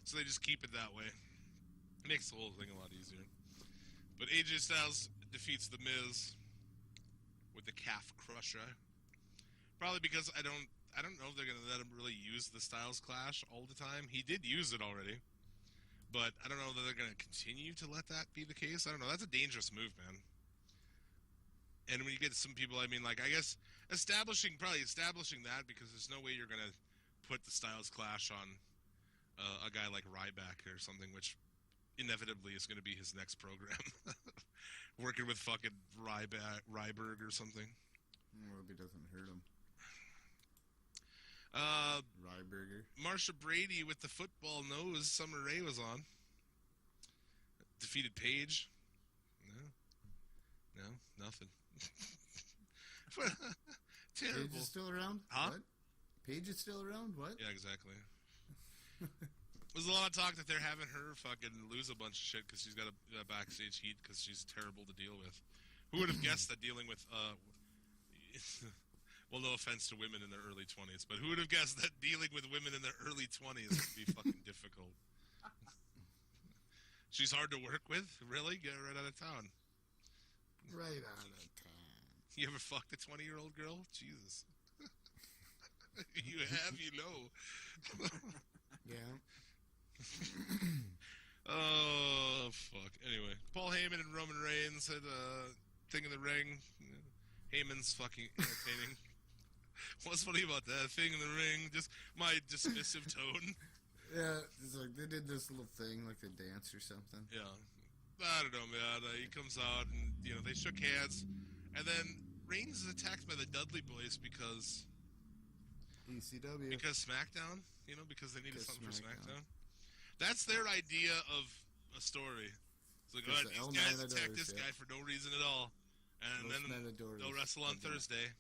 So they just keep it that way. Makes the whole thing a lot easier. But AJ Styles defeats The Miz with the calf crusher. Probably because I don't know if they're gonna let him really use the Styles Clash all the time. He did use it already, but I don't know that they're gonna continue to let that be the case. I don't know. That's a dangerous move, man. And when you get some people, I guess establishing that, because there's no way you're going to put the Styles Clash on a guy like Ryback or something, which inevitably is going to be his next program. Working with fucking Ryberg or something. I hope he doesn't hurt him. Ryberger. Marsha Brady with the football nose Summer Rae was on. Defeated Paige. No, nothing. Terrible. Paige is still around? Huh? What? Paige is still around? What? Yeah, exactly. There's a lot of talk that they're having her fucking lose a bunch of shit because she's got a backstage heat because she's terrible to deal with. Who would have guessed that dealing with well, no offense to women in their early 20s, but who would have guessed that dealing with women in their early 20s would be fucking difficult? She's hard to work with? Really? Get her right out of town. Right out of town. You ever fucked a 20-year-old girl? Jesus. You have, you know. Yeah. Oh, fuck. Anyway, Paul Heyman and Roman Reigns had a thing in the ring. Heyman's fucking entertaining. What's funny about that thing in the ring? Just my dismissive tone. Yeah, it's like they did this little thing, like a dance or something. Yeah. I don't know, man. He comes out and, they shook hands. And then Reigns is attacked by the Dudley Boys because ECW. SmackDown, because they needed something for SmackDown. SmackDown. That's their idea of a story. It's like, all right, these guys attacked this guy for no reason at all. And then they'll wrestle on Thursday.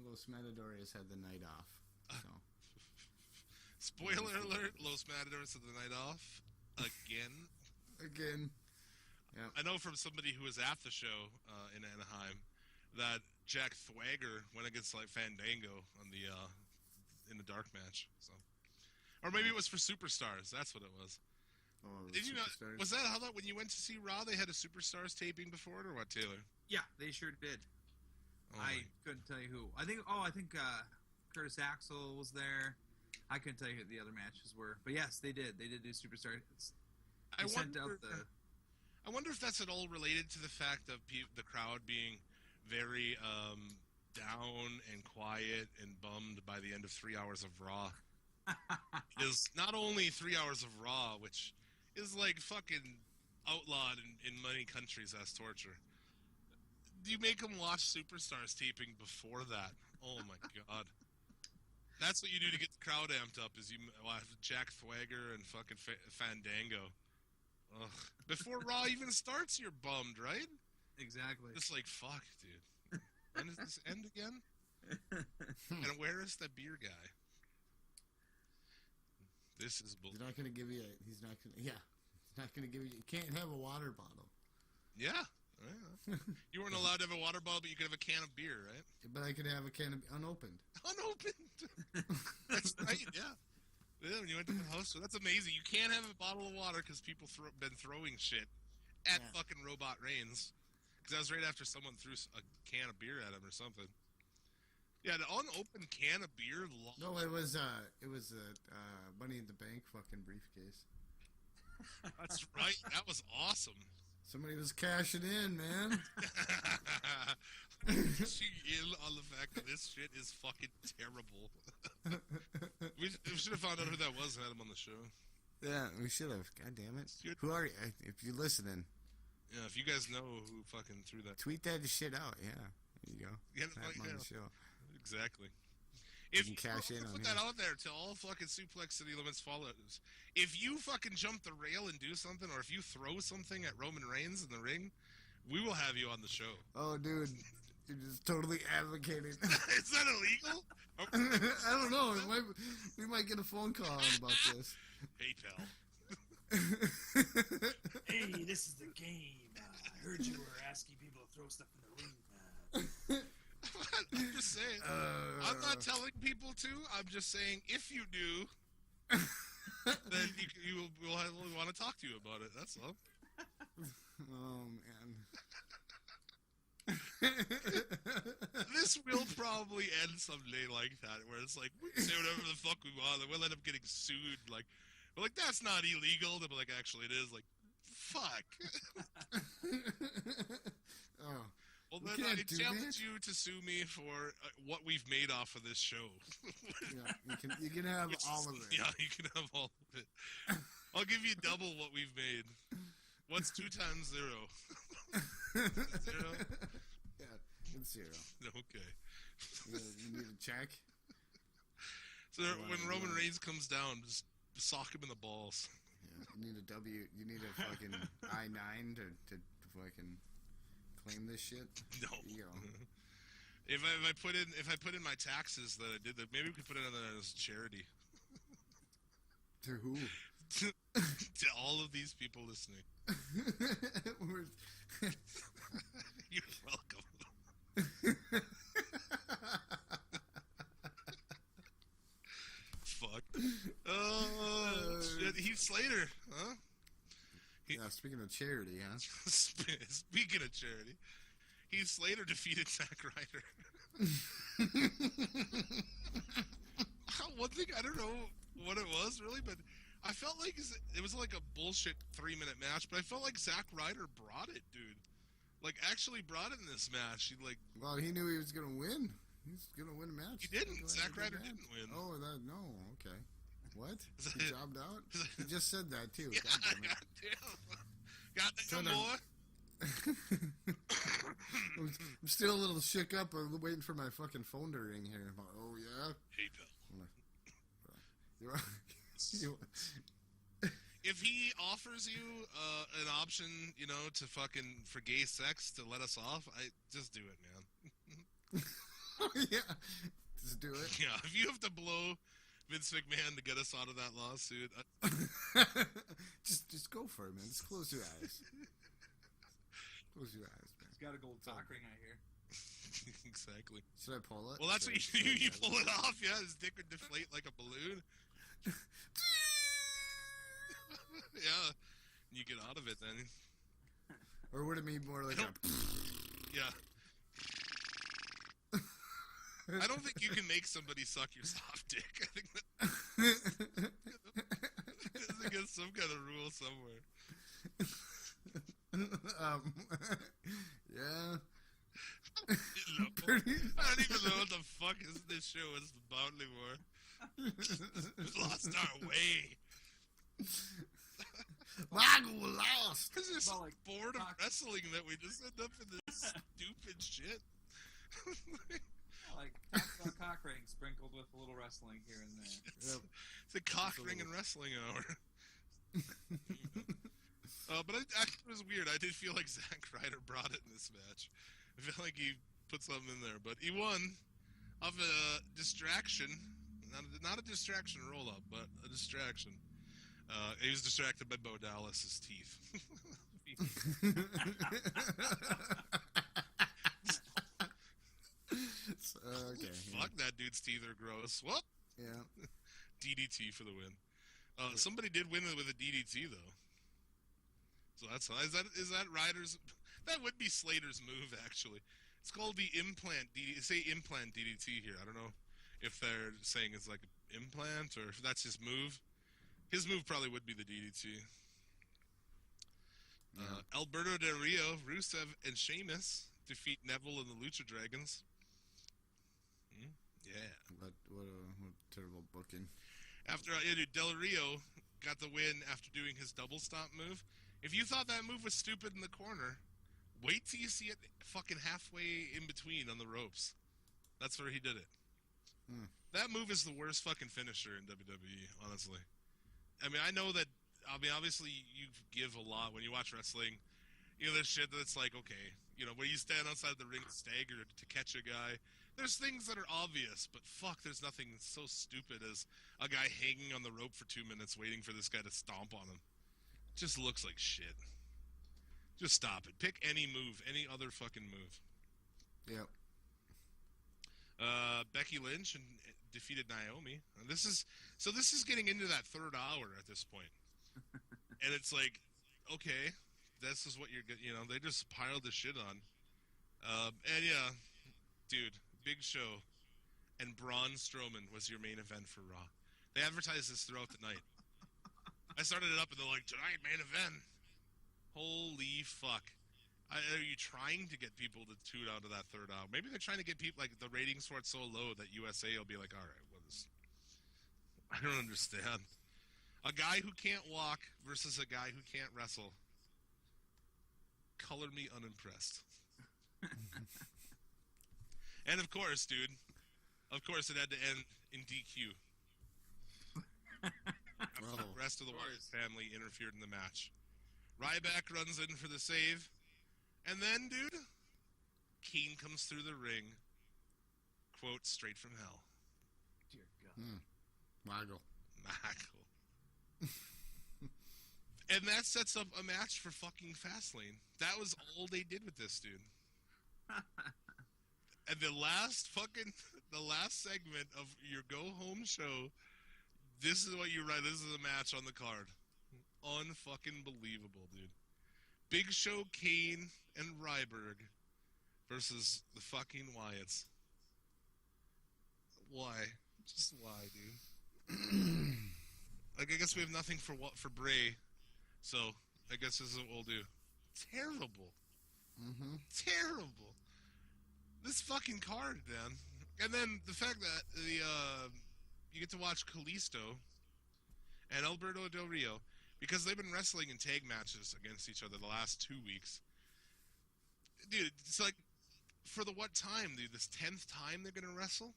Los Matadores had the night off. So. Spoiler alert, Los Matadores had the night off. Again. Yeah. I know from somebody who was at the show in Anaheim that Jack Swagger went against Fandango on the in the dark match. So, or maybe it was for Superstars. That's what it was. Oh, Did you not? Was that how that when you went to see Raw, they had a Superstars taping before it, or what, Taylor? Yeah, they sure did. Oh I couldn't tell you who. I think Curtis Axel was there. I couldn't tell you who the other matches were, but yes, they did. They did do Superstars. I wonder if that's at all related to the fact of the crowd being very down and quiet and bummed by the end of 3 hours of Raw. Is not only 3 hours of Raw, which is like fucking outlawed in many countries as torture. You make them watch Superstars taping before that. Oh my god. That's what you do to get the crowd amped up, is you watch Jack Swagger and fucking Fandango. Ugh. Before Raw even starts, you're bummed, right? Exactly. It's like, fuck, dude. When does this end again? And where is the beer guy? This is bullshit. He's not going to give you he's not going to give you, you can't have a water bottle. Yeah. You weren't allowed to have a water bottle, but you could have a can of beer, right? But I could have a can of unopened. Unopened. That's right, yeah. Yeah, when you went to the house, so that's amazing. You can't have a bottle of water because people been throwing shit at fucking Robot Reigns. Because that was right after someone threw a can of beer at him or something. Yeah, the unopened can of beer. No, it was a Money in the Bank fucking briefcase. That's right. That was awesome. Somebody was cashing in, man. Cashing in on the fact that this shit is fucking terrible. we should have found out who that was and had him on the show. Yeah, we should have. God damn it. Dude. Who are you? If you're listening. Yeah, if you guys know who fucking threw that. Tweet that shit out, yeah. There you go. Get Have him on the show. Exactly. If you cash in on put that out there to all fucking Suplex City Limits followers. If you fucking jump the rail and do something, or if you throw something at Roman Reigns in the ring, we will have you on the show. Oh, dude. You're just totally advocating. Is that illegal? I don't know. We might get a phone call about this. Hey, pal. Hey, this is the game. I heard you were asking people to throw stuff in the ring. I'm just saying. I'm not telling people to. I'm just saying if you do, then we'll want to talk to you about it. That's all. Oh, man. This will probably end someday like that, where it's like, we can say whatever the fuck we want, and we'll end up getting sued. Like, we're like, that's not illegal. They'll be like, actually, it is. Like, fuck. Oh. Well, then I challenge you to sue me for what we've made off of this show. Yeah, you can have all of it. Yeah, you can have all of it. I'll give you double what we've made. What's 2 times 0? 0? Yeah, it's 0. Okay. You need a check? So when Roman Reigns comes down, just sock him in the balls. Yeah, you need a W. You need a fucking I-9 to fucking claim this shit. No. There you go. If I put in my taxes that I did, that maybe we could put it on that as charity. To who? To all of these people listening. You're welcome. fuck. Oh, shit. Heath Slater, huh? Yeah, speaking of charity, huh? Speaking of charity, Heath Slater defeated Zack Ryder. One thing, I don't know what it was really, but I felt like it was like a bullshit 3-minute match, but I felt like Zack Ryder brought it, dude. Like, actually brought it in this match. Well, he knew he was going to win. He's going to win a match. He didn't. Zack Ryder didn't win. Oh, no. Okay. What? That He it? jobbed out? He just said that, too. Yeah, goddamn boy. I'm still a little shook up. I'm waiting for my fucking phone to ring here. I'm like, oh, yeah? Hey, Bill. If he offers you an option, to fucking for gay sex to let us off, I just do it, man. Yeah, just do it. Yeah, if you have to blow Vince McMahon to get us out of that lawsuit, just go for it, man. Just close your eyes. Close your eyes, man. He's got a gold cock ring, I hear. Exactly. Should I pull it? Well, that's what Should I- you pull it off. Yeah, his dick would deflate like a balloon. Yeah, and you get out of it then. Or would it be more like a... Yeah. I don't think you can make somebody suck your soft dick. I think that is against some kind of rule somewhere. Yeah. I don't even know what the fuck is this show is about anymore. We've lost our way. Michael lost. Because you're so Well, like, bored of wrestling that we just end up in this stupid shit. Like cock ring sprinkled with a little wrestling here and there. Yep. It's a cock ring and wrestling hour. But it was weird. I did feel like Zack Ryder brought it in this match. I feel like he put something in there, but he won off a distraction. Not a distraction roll-up, but a distraction. He was distracted by Bo Dallas's teeth. Okay. Fuck, that dude's teeth are gross. Whoop! Yeah. DDT for the win. Somebody did win it with a DDT though. So that's is that Ryder's? That would be Slater's move actually. It's called the implant DDT. Say implant DDT here. I don't know if they're saying it's like implant or if that's his move. His move probably would be the DDT. Alberto Del Rio, Rusev, and Sheamus defeat Neville and the Lucha Dragons. Yeah. What terrible booking. After Del Rio got the win after doing his double stomp move. If you thought that move was stupid in the corner, wait till you see it fucking halfway in between on the ropes. That's where he did it. That move is the worst fucking finisher in WWE, honestly. I mean, I know that, obviously you give a lot when you watch wrestling. There's shit that's like, okay, where you stand outside the ring staggered to catch a guy. There's things that are obvious, but fuck, there's nothing so stupid as a guy hanging on the rope for 2 minutes waiting for this guy to stomp on him. It just looks like shit. Just stop it. Pick any move, any other fucking move. Yep. Becky Lynch defeated Naomi. And this is getting into that third hour at this point. And it's like, okay, this is what you're getting. They just piled the shit on. And yeah, dude, Big Show and Braun Strowman was your main event for Raw. They advertised this throughout the night. I started it up and they're like, tonight, main event. Holy fuck. Are you trying to get people to tune out of that third hour? Maybe they're trying to get people, like, the ratings for it so low that USA will be like, all right, what is... I don't understand. A guy who can't walk versus a guy who can't wrestle. Color me unimpressed. And of course, dude, it had to end in DQ. After the rest of the Wyatt family interfered in the match. Ryback runs in for the save. And then, dude, Kane comes through the ring. Quote, straight from hell. Dear God. Michael. And that sets up a match for fucking Fastlane. That was all they did with this, dude. And the last segment of your go-home show, This is what you write. This is a match on the card. Unfucking believable, dude. Big Show, Kane, and Ryberg versus the fucking Wyatts. Why? Just why, dude? Like, I guess we have nothing for Bray, so I guess this is what we'll do. Terrible. Mm-hmm. Terrible. This fucking card, man. And then the fact that you get to watch Kalisto and Alberto Del Rio, because they've been wrestling in tag matches against each other the last 2 weeks. Dude, it's like, for the what time, dude? This 10th time they're going to wrestle?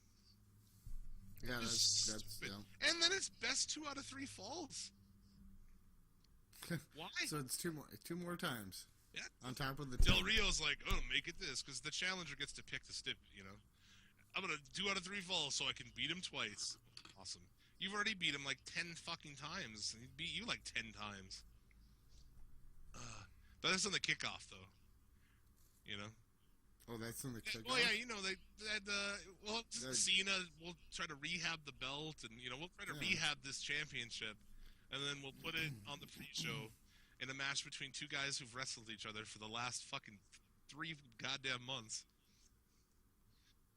Yeah, that's Stupid. yeah. And then it's best 2 out of 3 falls. Why? So it's two more times. Yeah. On top of the Del 10. Rio's like, oh, make it this, because the challenger gets to pick the stip, you know? I'm going to 2 out of 3 falls so I can beat him twice. Awesome. You've already beat him like 10 fucking times. He beat you like 10 times. But that's on the kickoff, though. You know? Oh, that's in the kickoff? Well, yeah, you know, they had, Cena will try to rehab the belt, and, you know, we'll try to rehab this championship, and then we'll put it on the pre-show in a match between 2 guys who've wrestled each other for the last fucking 3 goddamn months.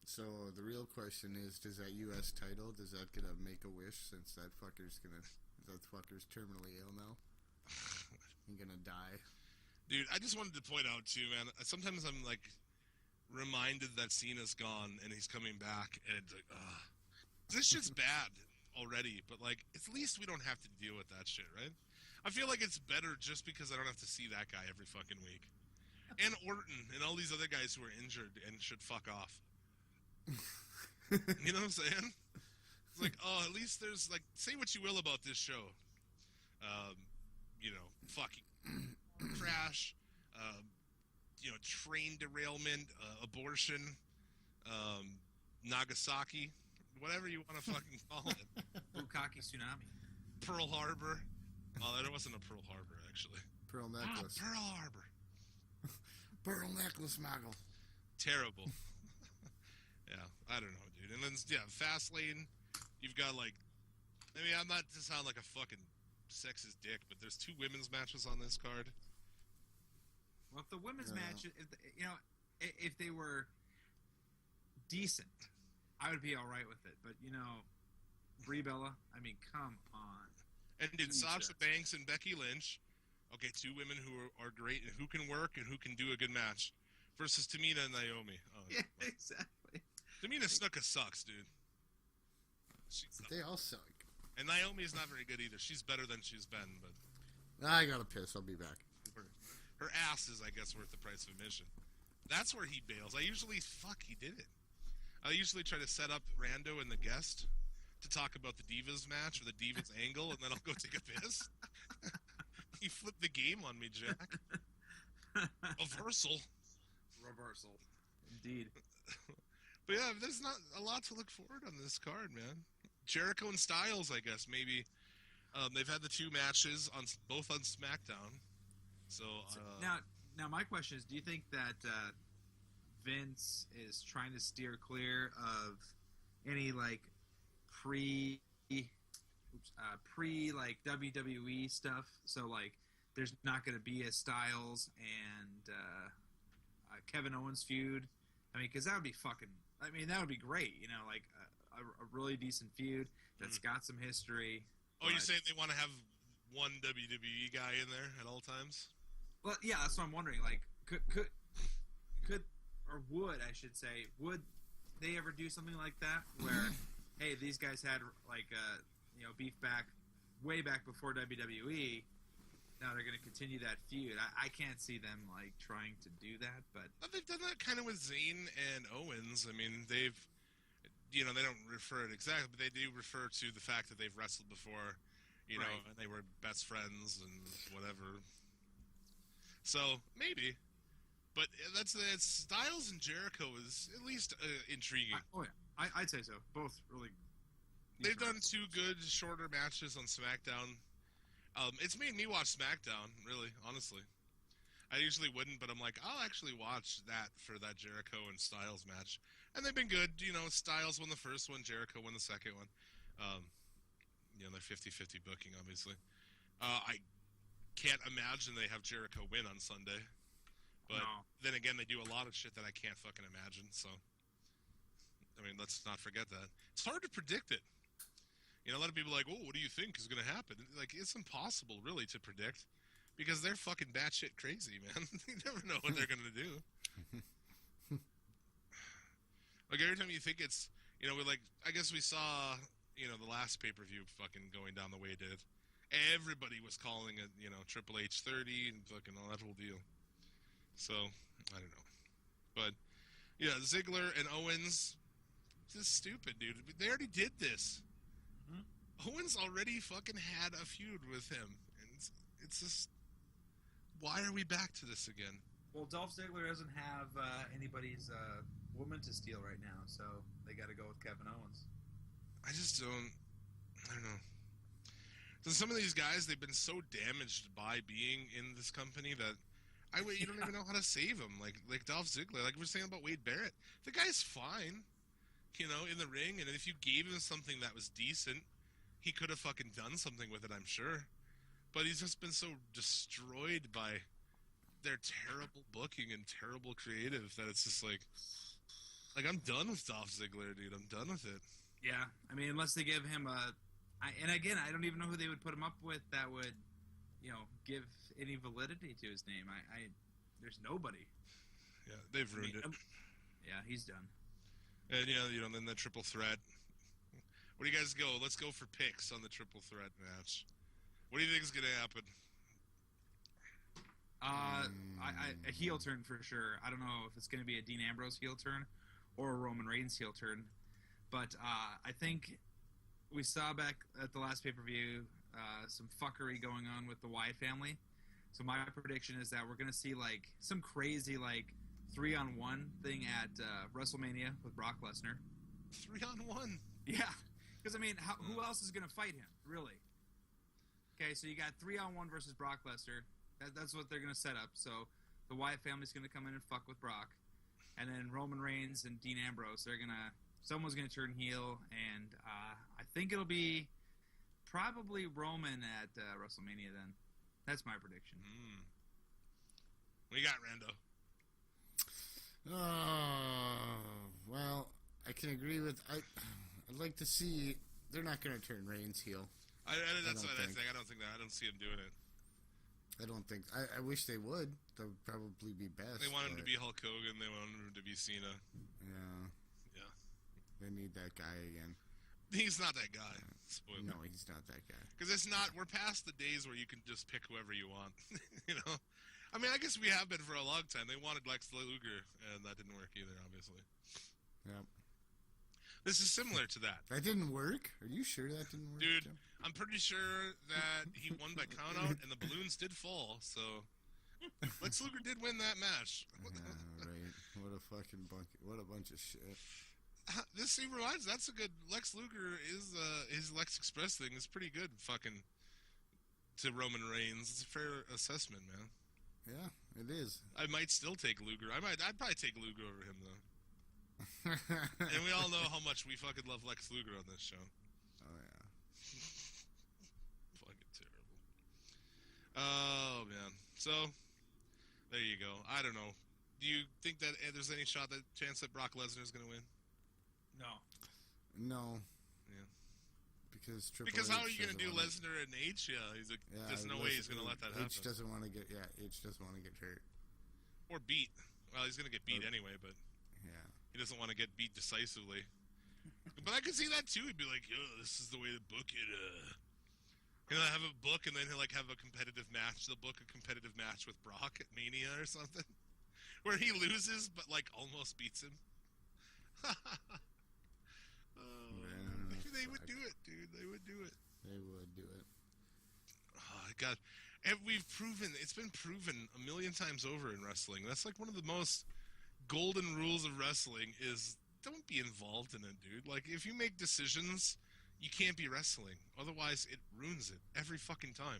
So the real question is, does that U.S. title, does that get a Make-A-Wish since that fucker's terminally ill now? And gonna die? Dude, I just wanted to point out, too, man, sometimes I'm, like, reminded that Cena's gone and he's coming back, and it's like, this shit's bad already, but, like, at least we don't have to deal with that shit, right? I feel like it's better just because I don't have to see that guy every fucking week. And Orton and all these other guys who are injured and should fuck off. You know what I'm saying? It's like, oh, at least there's, like, say what you will about this show. You know, fucking crash, you know, train derailment, abortion, Nagasaki, whatever you want to fucking call it. Bukaki tsunami. Pearl Harbor. Oh, that wasn't a Pearl Harbor, actually. Pearl necklace. Pearl Harbor. Pearl necklace, Muggle. Terrible. Yeah, I don't know, dude. And then, yeah, Fastlane, you've got, like, I mean, I'm not to sound like a fucking sexist dick, but there's 2 women's matches on this card. Well, if the women's match, if they were decent, I would be all right with it. But, you know, Brie Bella, I mean, come on. And did Sasha Banks and Becky Lynch, okay, 2 women who are great and who can work and who can do a good match, versus Tamina and Naomi. Oh, yeah, exactly. Tamina Snuka sucks, dude. They all suck. And Naomi is not very good either. She's better than she's been, but I gotta piss. I'll be back. her ass is, I guess, worth the price of admission. That's where he bails. He did it. I usually try to set up Rando and the guest to talk about the Divas match or the Divas angle, and then I'll go take a piss. He flipped the game on me, Jack. Reversal. Indeed. But yeah, there's not a lot to look forward on this card, man. Jericho and Styles, I guess, maybe. They've had the 2 matches both on SmackDown. So now my question is: do you think that Vince is trying to steer clear of any like pre like WWE stuff? So like, there's not going to be a Styles and Kevin Owens feud. I mean, because that would be that would be great. You know, like a really decent feud that's got some history. Oh, you're saying they want to have one WWE guy in there at all times? Well, yeah, that's what I'm wondering. Like, could or would they ever do something like that where, hey, these guys had like beef way back before WWE. Now they're going to continue that feud. I can't see them like trying to do that, but they've done that kind of with Zayn and Owens. I mean, they don't refer it exactly, but they do refer to the fact that they've wrestled before, you know, and they were best friends and whatever. So maybe, but that's Styles and Jericho is at least intriguing. I'd say so. Both really. They've done 2 good shorter matches on SmackDown. It's made me watch SmackDown, really, honestly. I usually wouldn't, but I'm like, I'll actually watch that for that Jericho and Styles match. And they've been good. You know, Styles won the first one, Jericho won the second one. they're 50-50 booking, obviously. I can't imagine they have Jericho win on Sunday. But No. then again, they do a lot of shit that I can't fucking imagine, so... I mean, let's not forget that. It's hard to predict it. A lot of people are like, oh, what do you think is going to happen? Like, it's impossible, really, to predict. Because they're fucking batshit crazy, man. You never know what they're going to do. Like, every time you think it's... I guess we saw, the last pay-per-view fucking going down the way it did. Everybody was calling it, Triple H 30 and fucking all that whole deal. So, I don't know. But, yeah, Ziggler and Owens... This is stupid, dude. They already did this. Mm-hmm. Owens already fucking had a feud with him. And it's just... Why are we back to this again? Well, Dolph Ziggler doesn't have anybody's woman to steal right now, so they got to go with Kevin Owens. I just don't... I don't know. So some of these guys, they've been so damaged by being in this company that... you don't even know how to save them. Like Dolph Ziggler. Like we were saying about Wade Barrett. The guy's fine. In the ring, and if you gave him something that was decent, he could have fucking done something with it, I'm sure. But he's just been so destroyed by their terrible booking and terrible creative that it's just like I'm done with Dolph Ziggler, dude. I'm done with it. Yeah, I mean, unless they give him and again, I don't even know who they would put him up with that would, give any validity to his name. There's nobody. Yeah, they've ruined it. Yeah, he's done. And, then the triple threat. Where do you guys go? Let's go for picks on the triple threat match. What do you think is going to happen? A heel turn for sure. I don't know if it's going to be a Dean Ambrose heel turn or a Roman Reigns heel turn. But I think we saw back at the last pay-per-view some fuckery going on with the Wyatt family. So my prediction is that we're going to see, some crazy, 3-on-1 thing at WrestleMania with Brock Lesnar. 3-on-1? Yeah. Because, who else is going to fight him, really? Okay, so you got 3-on-1 versus Brock Lesnar. That's what they're going to set up. So the Wyatt family's going to come in and fuck with Brock. And then Roman Reigns and Dean Ambrose, someone's going to turn heel. And I think it'll be probably Roman at WrestleMania then. That's my prediction. What you got, Rando? Well, I can agree with... I'd like to see... They're not going to turn Reigns heel. That's what I think. I don't think that. I don't see him doing it. I don't think... I wish they would. That would probably be best. They want him to be Hulk Hogan. They want him to be Cena. Yeah. They need that guy again. He's not that guy. Spoiler. No, he's not that guy. Because it's not... We're past the days where you can just pick whoever you want. I guess we have been for a long time. They wanted Lex Luger, and that didn't work either, obviously. Yep. This is similar to that. That didn't work? Are you sure that didn't work? Dude, I'm pretty sure that he won by countout, and the balloons did fall, so... Lex Luger did win that match. Right. What a fucking what a bunch of shit. That's a good... Lex Luger is, his Lex Express thing is pretty good, fucking... To Roman Reigns. It's a fair assessment, man. Yeah, it is. I might still take Luger. I'd probably take Luger over him, though. And we all know how much we fucking love Lex Luger on this show. Oh, yeah. Fucking terrible. Oh, man. So, there you go. I don't know. Do you think that there's any chance that Brock Lesnar is going to win? No. No. Yeah. Because how are you going to do Lesnar and H? Yeah, there's no way he's going to let that happen. H doesn't want to get hurt. Or beat. Well, he's going to get beat anyway, but yeah, he doesn't want to get beat decisively. But I could see that too. He'd be like, "Yo, this is the way to book it." He'll have a book, and then he'll have a competitive match. They'll book a competitive match with Brock at Mania or something, where he loses but almost beats him. They would do it, dude. They would do it. They would do it. Oh, God. And it's been proven a million times over in wrestling. That's one of the most golden rules of wrestling is don't be involved in it, dude. If you make decisions, you can't be wrestling. Otherwise, it ruins it every fucking time.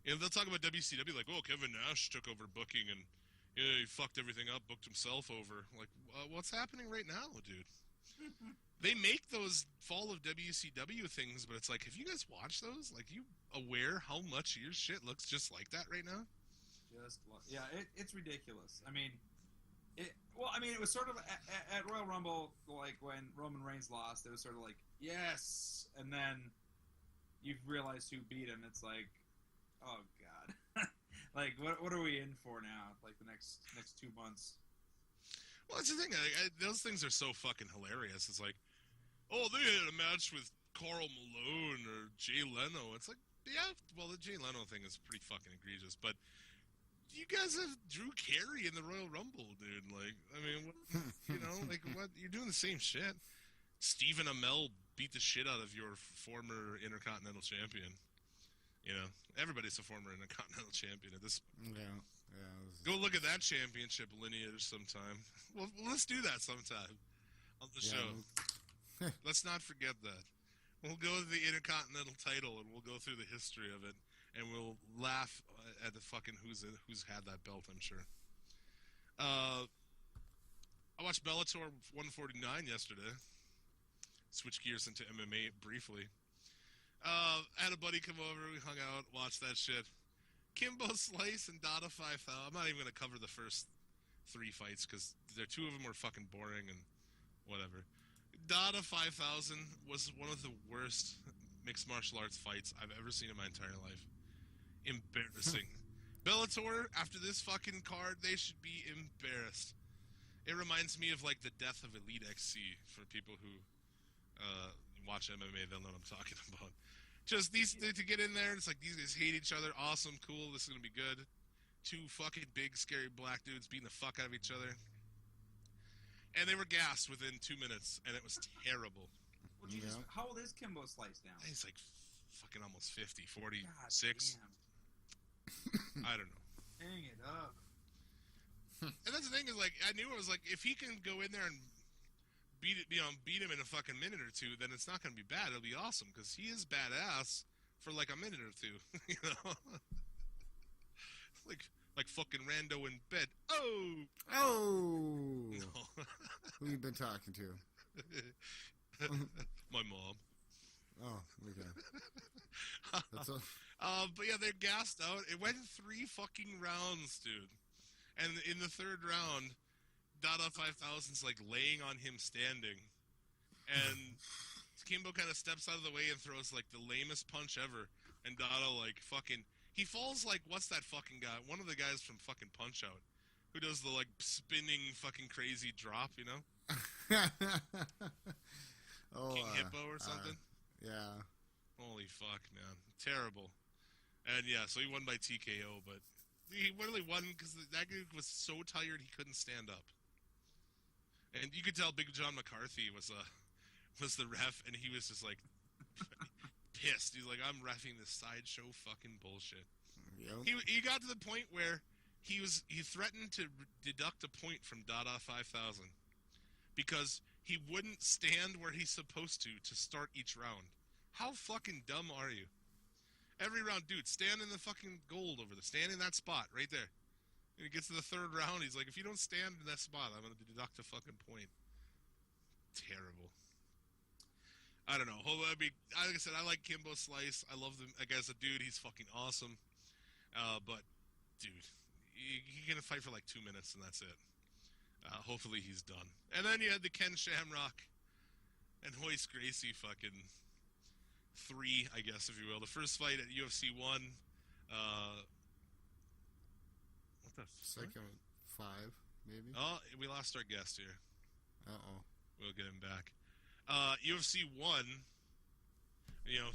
They'll talk about WCW Kevin Nash took over booking and he fucked everything up, booked himself over. What's happening right now, dude? They make those fall of WCW things, but it's like, have you guys watched those? Like, you aware how much your shit looks just like that right now? It's ridiculous. I mean, it was sort of at Royal Rumble, like when Roman Reigns lost, it was sort of like yes, and then you realize who beat him. It's like, oh god, like what are we in for now? Like the next 2 months. Well, that's the thing. Those things are so fucking hilarious. It's like, oh, they had a match with Karl Malone or Jay Leno. It's like, yeah, well, the Jay Leno thing is pretty fucking egregious, but you guys have Drew Carey in the Royal Rumble, dude. Like, I mean, what, like, what? You're doing the same shit. Stephen Amell beat the shit out of your former Intercontinental Champion. Everybody's a former Intercontinental Champion at this point. Yeah. Go look at that championship lineage sometime. Well, let's do that sometime on the show. Let's not forget that. We'll go to the Intercontinental title and we'll go through the history of it, and we'll laugh at the fucking who's had that belt. I'm sure. I watched Bellator 149 yesterday. Switch gears into MMA briefly. I had a buddy come over. We hung out, watched that shit. Kimbo Slice and Dada 5000. I'm not even going to cover the first 3 fights because two of them were fucking boring and whatever. Dada 5000 was one of the worst mixed martial arts fights I've ever seen in my entire life. Embarrassing. Bellator, after this fucking card, they should be embarrassed. It reminds me of like the death of Elite XC for people who watch MMA. They'll know what I'm talking about. Just these to get in there, it's like these guys hate each other. Awesome, cool. This is gonna be good. 2 fucking big, scary black dudes beating the fuck out of each other, and they were gassed within 2 minutes, and it was terrible. Well, Jesus, how old is Kimbo Slice now? He's like fucking almost 50, 46. I don't know. Hang it up. And that's the thing is, like, I knew it was like if he can go in there and beat him in a fucking minute or two, then it's not going to be bad. It'll be awesome because he is badass for like a minute or two, like fucking rando in bed. Oh. No. Who you been talking to? My mom. Oh, okay. That's all. But yeah, they're gassed out. It went 3 fucking rounds, dude. And in the 3rd round, Dada 5000's like laying on him standing, and Kimbo kind of steps out of the way and throws like the lamest punch ever, and Dada like fucking he falls like what's that fucking guy? One of the guys from fucking Punch Out, who does the like spinning fucking crazy drop, King Hippo or something. Yeah. Holy fuck, man, terrible. And yeah, so he won by TKO, but he really won because that dude was so tired he couldn't stand up. And you could tell Big John McCarthy was the ref, and he was just like pissed. He's like, I'm reffing this sideshow fucking bullshit. Yep. He got to the point where he threatened to deduct a point from Dada 5000 because he wouldn't stand where he's supposed to start each round. How fucking dumb are you? Every round, dude, stand in the fucking gold over there. Stand in that spot right there. And he gets to the 3rd round, he's like, if you don't stand in that spot, I'm going to deduct a fucking point. Terrible. I don't know. Like I said, I like Kimbo Slice. I love him. Like, as a dude, he's fucking awesome. But, dude, he can fight for like 2 minutes, and that's it. Hopefully he's done. And then you had the Ken Shamrock and Hoist Gracie fucking 3, I guess, if you will. The first fight at UFC 1. Second 5, maybe. Oh, we lost our guest here. Uh-oh. We'll get him back. UFC 1,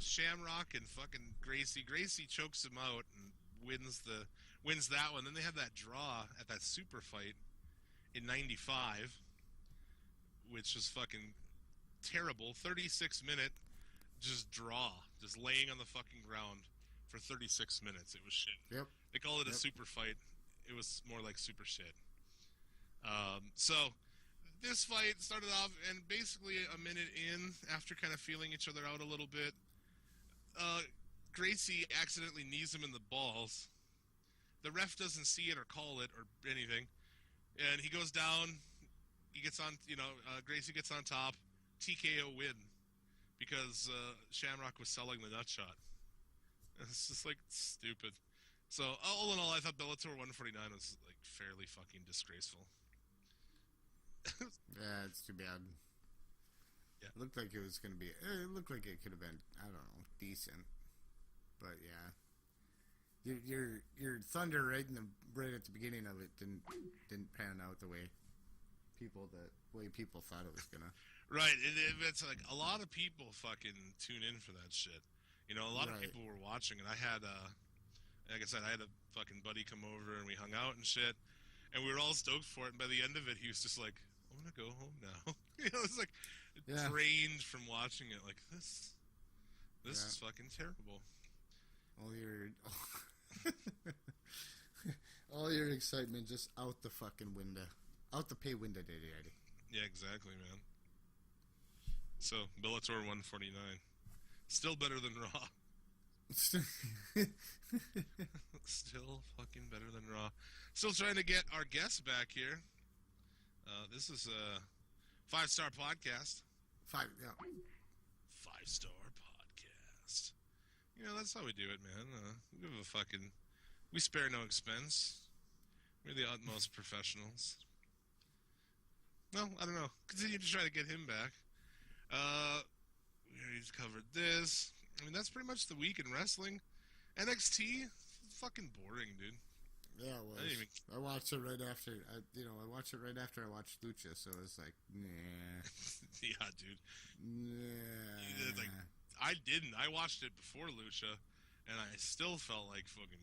Shamrock and fucking Gracie. Gracie chokes him out and wins that one. Then they have that draw at that super fight in 95, which was fucking terrible. 36-minute just draw, just laying on the fucking ground for 36 minutes. It was shit. Yep. They called it a super fight. It was more like super shit. So this fight started off, and basically a minute in, after kind of feeling each other out a little bit, Gracie accidentally knees him in the balls. The ref doesn't see it or call it or anything, and he goes down. He gets on, Gracie gets on top, TKO win because Shamrock was selling the nut shot. It's just like stupid. So all in all, I thought Bellator 149 was like fairly fucking disgraceful. Yeah, it's too bad. Yeah. It looked like it was going to be... It looked like it could have been, I don't know, decent. But, yeah. Your thunder right at the beginning of it didn't pan out the way people thought it was going to. Right. It's like a lot of people fucking tune in for that shit. You know, a lot of Right. people were watching, and I had, like I said, I had a fucking buddy come over, and we hung out and shit. And we were all stoked for it, and by the end of it, he was just like, I want to go home now. You know, it's like Yeah. drained from watching it. Like, this Yeah. is fucking terrible. All your excitement just out the fucking window. Out the pay window, daddy. Yeah, exactly, man. So, Bellator 149. Still better than Raw. Still fucking better than Raw. Still trying to get our guests back here. This is a 5-star podcast. 5-star 5-star podcast. You know, that's how we do it, man. We spare no expense. We're the utmost professionals. No, I don't know. Continue to try to get him back. We already covered this. I mean, that's pretty much the week in wrestling. NXT, fucking boring, dude. Yeah, it was. I didn't even... I watched it right after. I watched it right after I watched Lucha, so it was like, nah. Yeah, dude. Nah. Like, I didn't. I watched it before Lucha, and I still felt like fucking.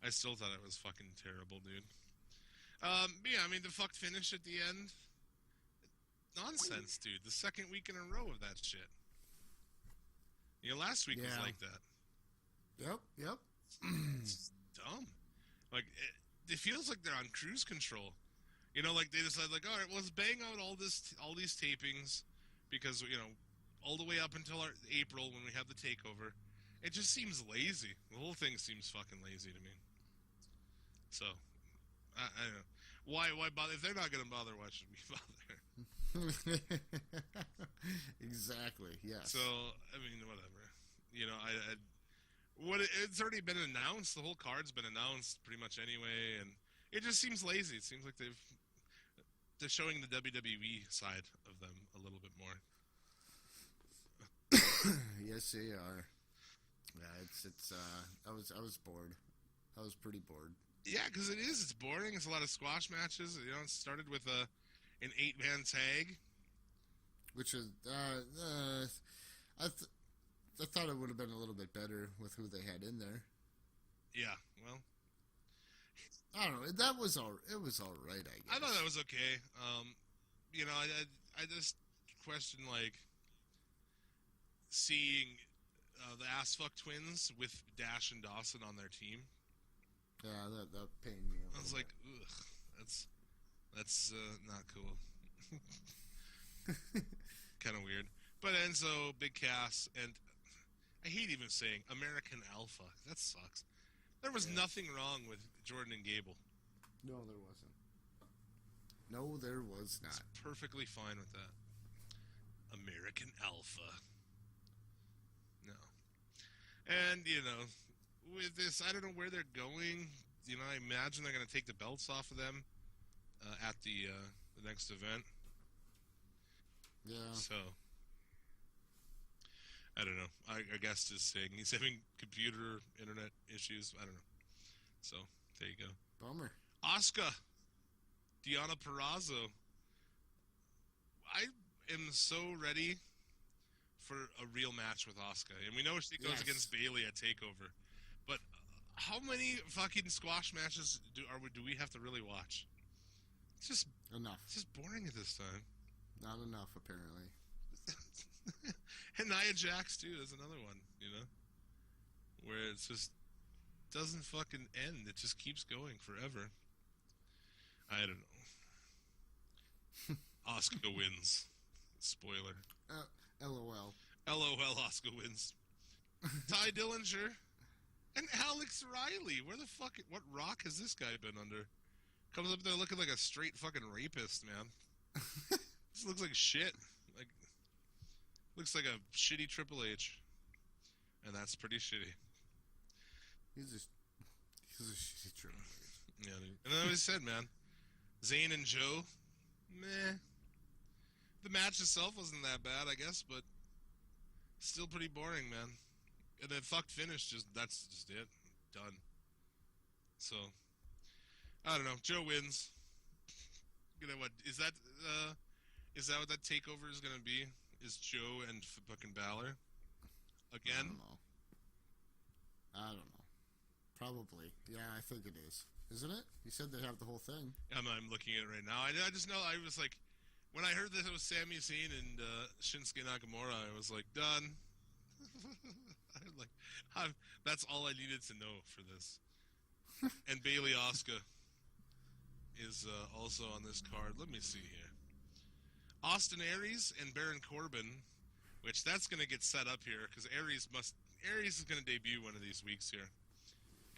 I still thought it was fucking terrible, dude. Yeah, I mean, the fucked finish at the end. Nonsense, dude. The second week in a row of that shit. You know, last week was Yeah. like that. Yep. It's dumb. Like, it feels like they're on cruise control. You know, like they decide, like, all right, well, let's bang out all these tapings because, you know, all the way up until April when we have the takeover. It just seems lazy. The whole thing seems fucking lazy to me. So, I don't know. Why bother? If they're not going to bother, why should we bother? Exactly. Yes. So, I mean, whatever. You know, it's already been announced. The whole card's been announced pretty much anyway, and it just seems lazy. It seems like they're showing the WWE side of them a little bit more. Yes, they are. Yeah, it's. I was bored. I was pretty bored. Yeah, because it is. It's boring. It's a lot of squash matches. You know, it started with an 8-man tag. Which is, I thought it would have been a little bit better with who they had in there. Yeah, well, I don't know. It was all right, I guess. I thought that was okay. You know, I just question, like, seeing the Ass Fuck Twins with Dash and Dawson on their team. Yeah, that pained me. I was like, ugh, that's not cool. Kind of weird. But Enzo, Big Cass, and I hate even saying American Alpha. That sucks. There was nothing wrong with Jordan and Gable. No, there wasn't. No, there was not. It's perfectly fine with that. American Alpha. No. And, you know, with this, I don't know where they're going. You know, I imagine they're going to take the belts off of them at the next event. Yeah. So, I don't know. I guess just saying he's having computer, internet issues. I don't know. So, there you go. Bummer. Asuka. Deonna Purrazzo. I am so ready for a real match with Asuka. And we know she goes Yes. against Bayley at TakeOver. But how many fucking squash matches do we have to really watch? It's just Enough. boring at this time. Not enough, apparently. And Nia Jax, too, is another one, you know? Where it's just doesn't fucking end. It just keeps going forever. I don't know. Asuka wins. Spoiler. LOL. LOL, Asuka wins. Ty Dillinger and Alex Riley. Where the fuck... What rock has this guy been under? Comes up there looking like a straight fucking rapist, man. This looks like shit. Like, looks like a shitty Triple H. And that's pretty shitty. He's a shitty Triple H. Yeah, dude. And then I said, man, Zayn and Joe, meh. The match itself wasn't that bad, I guess, but still pretty boring, man. And then fucked finish, that's just it. Done. So, I don't know. Joe wins. You know what? Is that what that takeover is gonna be? Is Joe and fucking Balor again? I don't know. Probably. Yeah, I think it is. Isn't it? You said they have the whole thing. I'm looking at it right now. I just know I was like, when I heard that it was Sami Zayn and Shinsuke Nakamura, I was like, done. That's all I needed to know for this. And Bailey Asuka is also on this card. Let me see here. Austin Aries and Baron Corbin, which that's going to get set up here because Aries is going to debut one of these weeks here.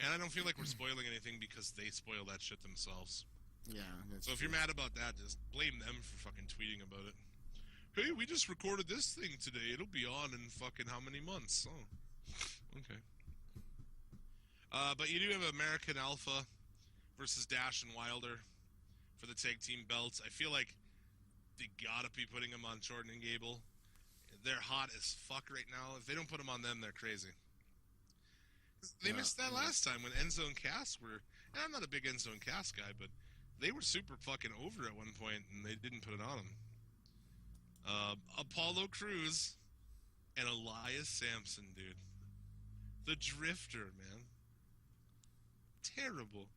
And I don't feel like we're spoiling anything because they spoil that shit themselves. Yeah, that's So if you're mad about that, just blame them for fucking tweeting about it. Hey, we just recorded this thing today. It'll be on in fucking how many months? Oh, okay. But you do have American Alpha versus Dash and Wilder for the tag team belts. I feel like they gotta be putting them on Jordan and Gable. They're hot as fuck right now. If they don't put them on them, they're crazy. They missed that last time when Enzo and Cass were... And I'm not a big Enzo and Cass guy, but they were super fucking over at one point, and they didn't put it on them. Apollo Crews and Elias Sampson, dude. The Drifter, man. Terrible.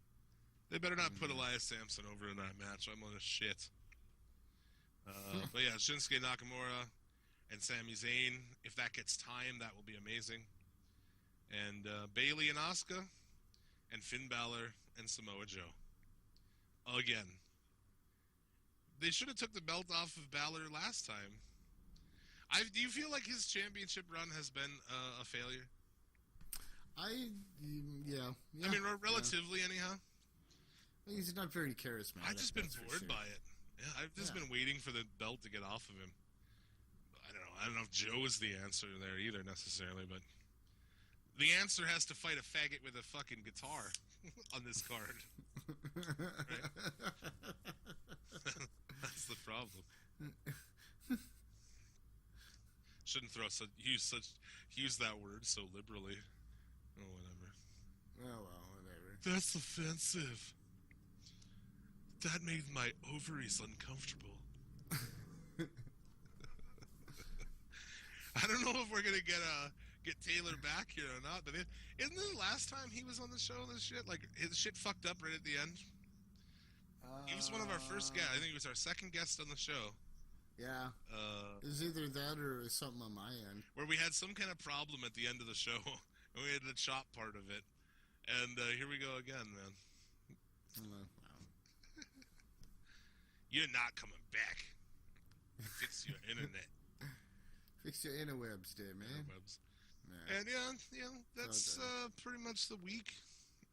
They better not put Elias Sampson over in that match. I'm gonna shit. But yeah, Shinsuke Nakamura and Sami Zayn. If that gets time, that will be amazing. And Bailey and Asuka, and Finn Balor and Samoa Joe. Again. They should have took the belt off of Balor last time. Do you feel like his championship run has been a failure? Yeah. I mean, relatively, anyhow. He's not very charismatic. I've just been bored by it. Yeah, I've just been waiting for the belt to get off of him. I don't know if Joe is the answer there either, necessarily, but the answer has to fight a faggot with a fucking guitar on this card. Right? That's the problem. Shouldn't use that word so liberally. Oh, whatever. Oh, well, whatever. That's offensive. That made my ovaries uncomfortable. I don't know if we're gonna get Taylor back here or not, but isn't it the last time he was on the show? This shit, like his shit fucked up right at the end. He was one of our first guests. I think he was our second guest on the show. Yeah. It was either that or it was something on my end. Where we had some kind of problem at the end of the show, and we had the chop part of it. And here we go again, man. Wow. You're not coming back. Fix your internet. Fix your interwebs there, man. Interwebs. Yeah. And yeah, that's pretty much the week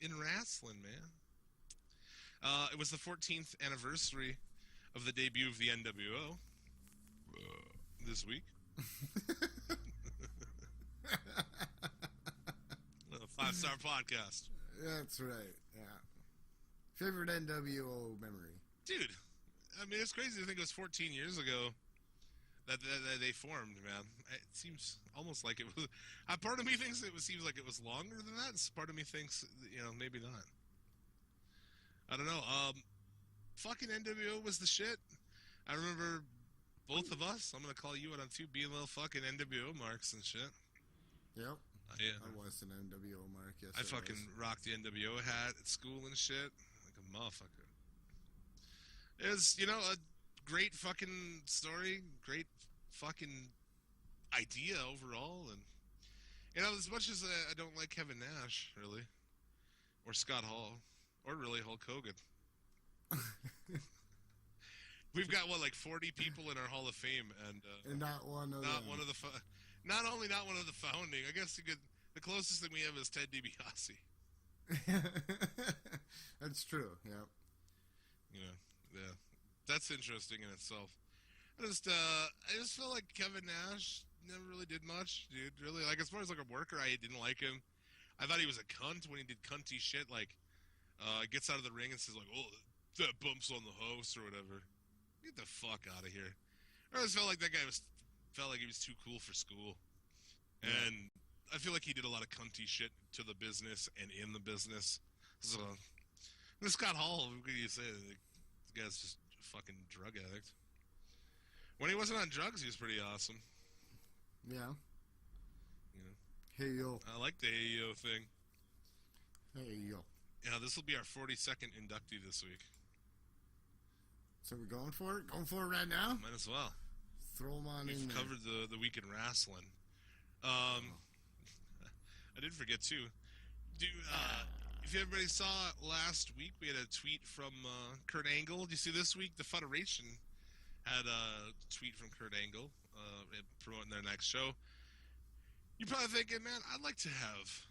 in wrestling, man. It was the 14th anniversary of the debut of the NWO this week. A 5-star podcast. That's right, yeah. Favorite NWO memory? Dude, I mean, it's crazy to think it was 14 years ago that they formed, man. It seems almost like it was... part of me thinks seems like it was longer than that. Part of me thinks, maybe not. I don't know. Fucking NWO was the shit. I remember both of us, I'm going to call you out on two, being little fucking NWO marks and shit. Yep. Yeah. I was an NWO mark, yes. I fucking rocked the NWO hat at school and shit. Like a motherfucker. It was, a great fucking story. Great fucking idea overall. And, as much as I don't like Kevin Nash, really. Or Scott Hall. Or really Hulk Hogan. We've got, 40 people in our Hall of Fame. And not one of them. Not only not one of the founding, I guess the closest thing we have is Ted DiBiase. That's true, yep. Yeah, that's interesting in itself. I just feel like Kevin Nash never really did much, dude. Really, like as far as like a worker, I didn't like him. I thought he was a cunt when he did cunty shit. Like, gets out of the ring and says like, "Oh, that bumps on the host" or whatever. Get the fuck out of here. I always felt like that guy felt like he was too cool for school, and I feel like he did a lot of cunty shit to the business and in the business. So, this Scott Hall, what can you say? The guy's just a fucking drug addict. When he wasn't on drugs, he was pretty awesome. Yeah. Yeah. Hey yo. I like the AEO thing. Hey yo. Yeah, this will be our 42nd inductee this week. So we're going for it? Going for it right now? Might as well. Throw them on We've in there. covered the week in wrestling. I did forget too. If everybody saw last week, we had a tweet from Kurt Angle. Did you see this week? The Federation had a tweet from Kurt Angle promoting their next show. You're probably thinking, man, I'd like to have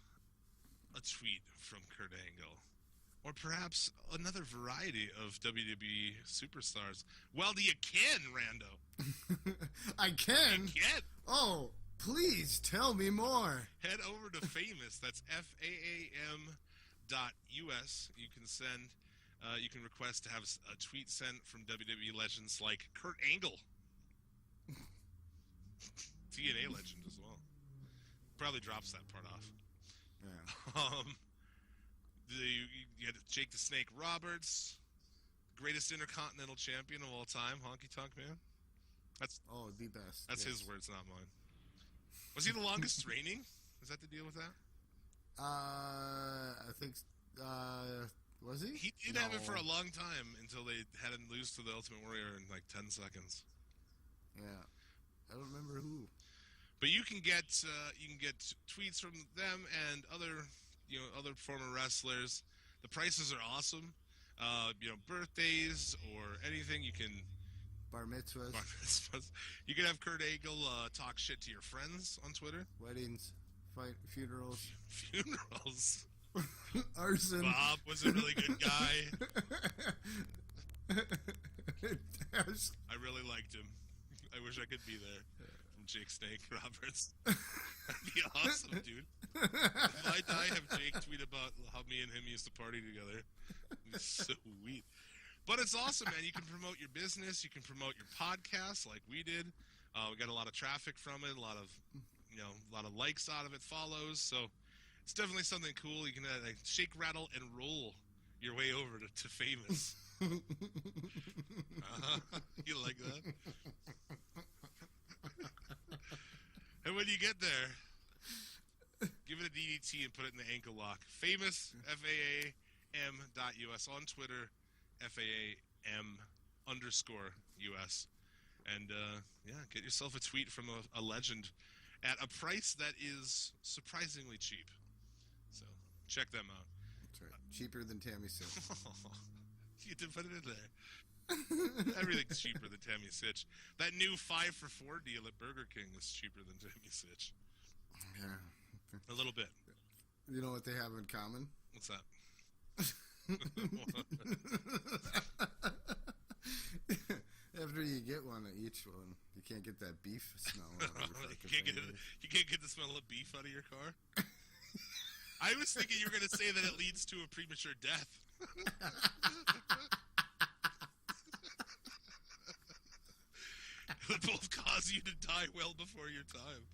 a tweet from Kurt Angle. Or perhaps another variety of WWE superstars. Well, you can, Rando. I can? You can. Oh, please tell me more. Head over to Famous. That's FAAM.US. You can send, you can request to have a tweet sent from WWE legends like Kurt Angle. TNA legend as well. Probably drops that part off. Yeah. You had Jake the Snake Roberts, greatest Intercontinental Champion of all time, Honky Tonk Man. That's the best. That's his words, not mine. Was he the longest reigning? Is that the deal with that? I think. Was he? He did have it for a long time until they had him lose to the Ultimate Warrior in like 10 seconds. Yeah, I don't remember who. But you can get tweets from them and other former wrestlers. The prices are awesome. Birthdays or anything you can. Bar mitzvahs. You can have Kurt Angle talk shit to your friends on Twitter. Weddings, funerals. Funerals. Arson. Bob was a really good guy. I really liked him. I wish I could be there. From Jake Snake Roberts. That'd be awesome, dude. If I die, have Jake tweet about how me and him used to party together. It'd be sweet. But it's awesome, man. You can promote your business. You can promote your podcast like we did. We got a lot of traffic from it. A lot of likes out of it, follows. So it's definitely something cool. You can shake, rattle, and roll your way over to Famous. You like that? And when you get there, give it a DDT and put it in the ankle lock. Famous, FAAM.US on Twitter, FAAM_US. And, get yourself a tweet from a legend at a price that is surprisingly cheap. So, check them out. That's right. Cheaper than Tammy Sitch. You did put it in there. Everything's cheaper than Tammy Sitch. That new 5 for $4 deal at Burger King is cheaper than Tammy Sitch. Yeah. A little bit. You know what they have in common? What's that? After you get one of each one, you can't get that beef smell. You can't get the smell of beef out of your car? I was thinking you were going to say that it leads to a premature death. It would both cause you to die well before your time.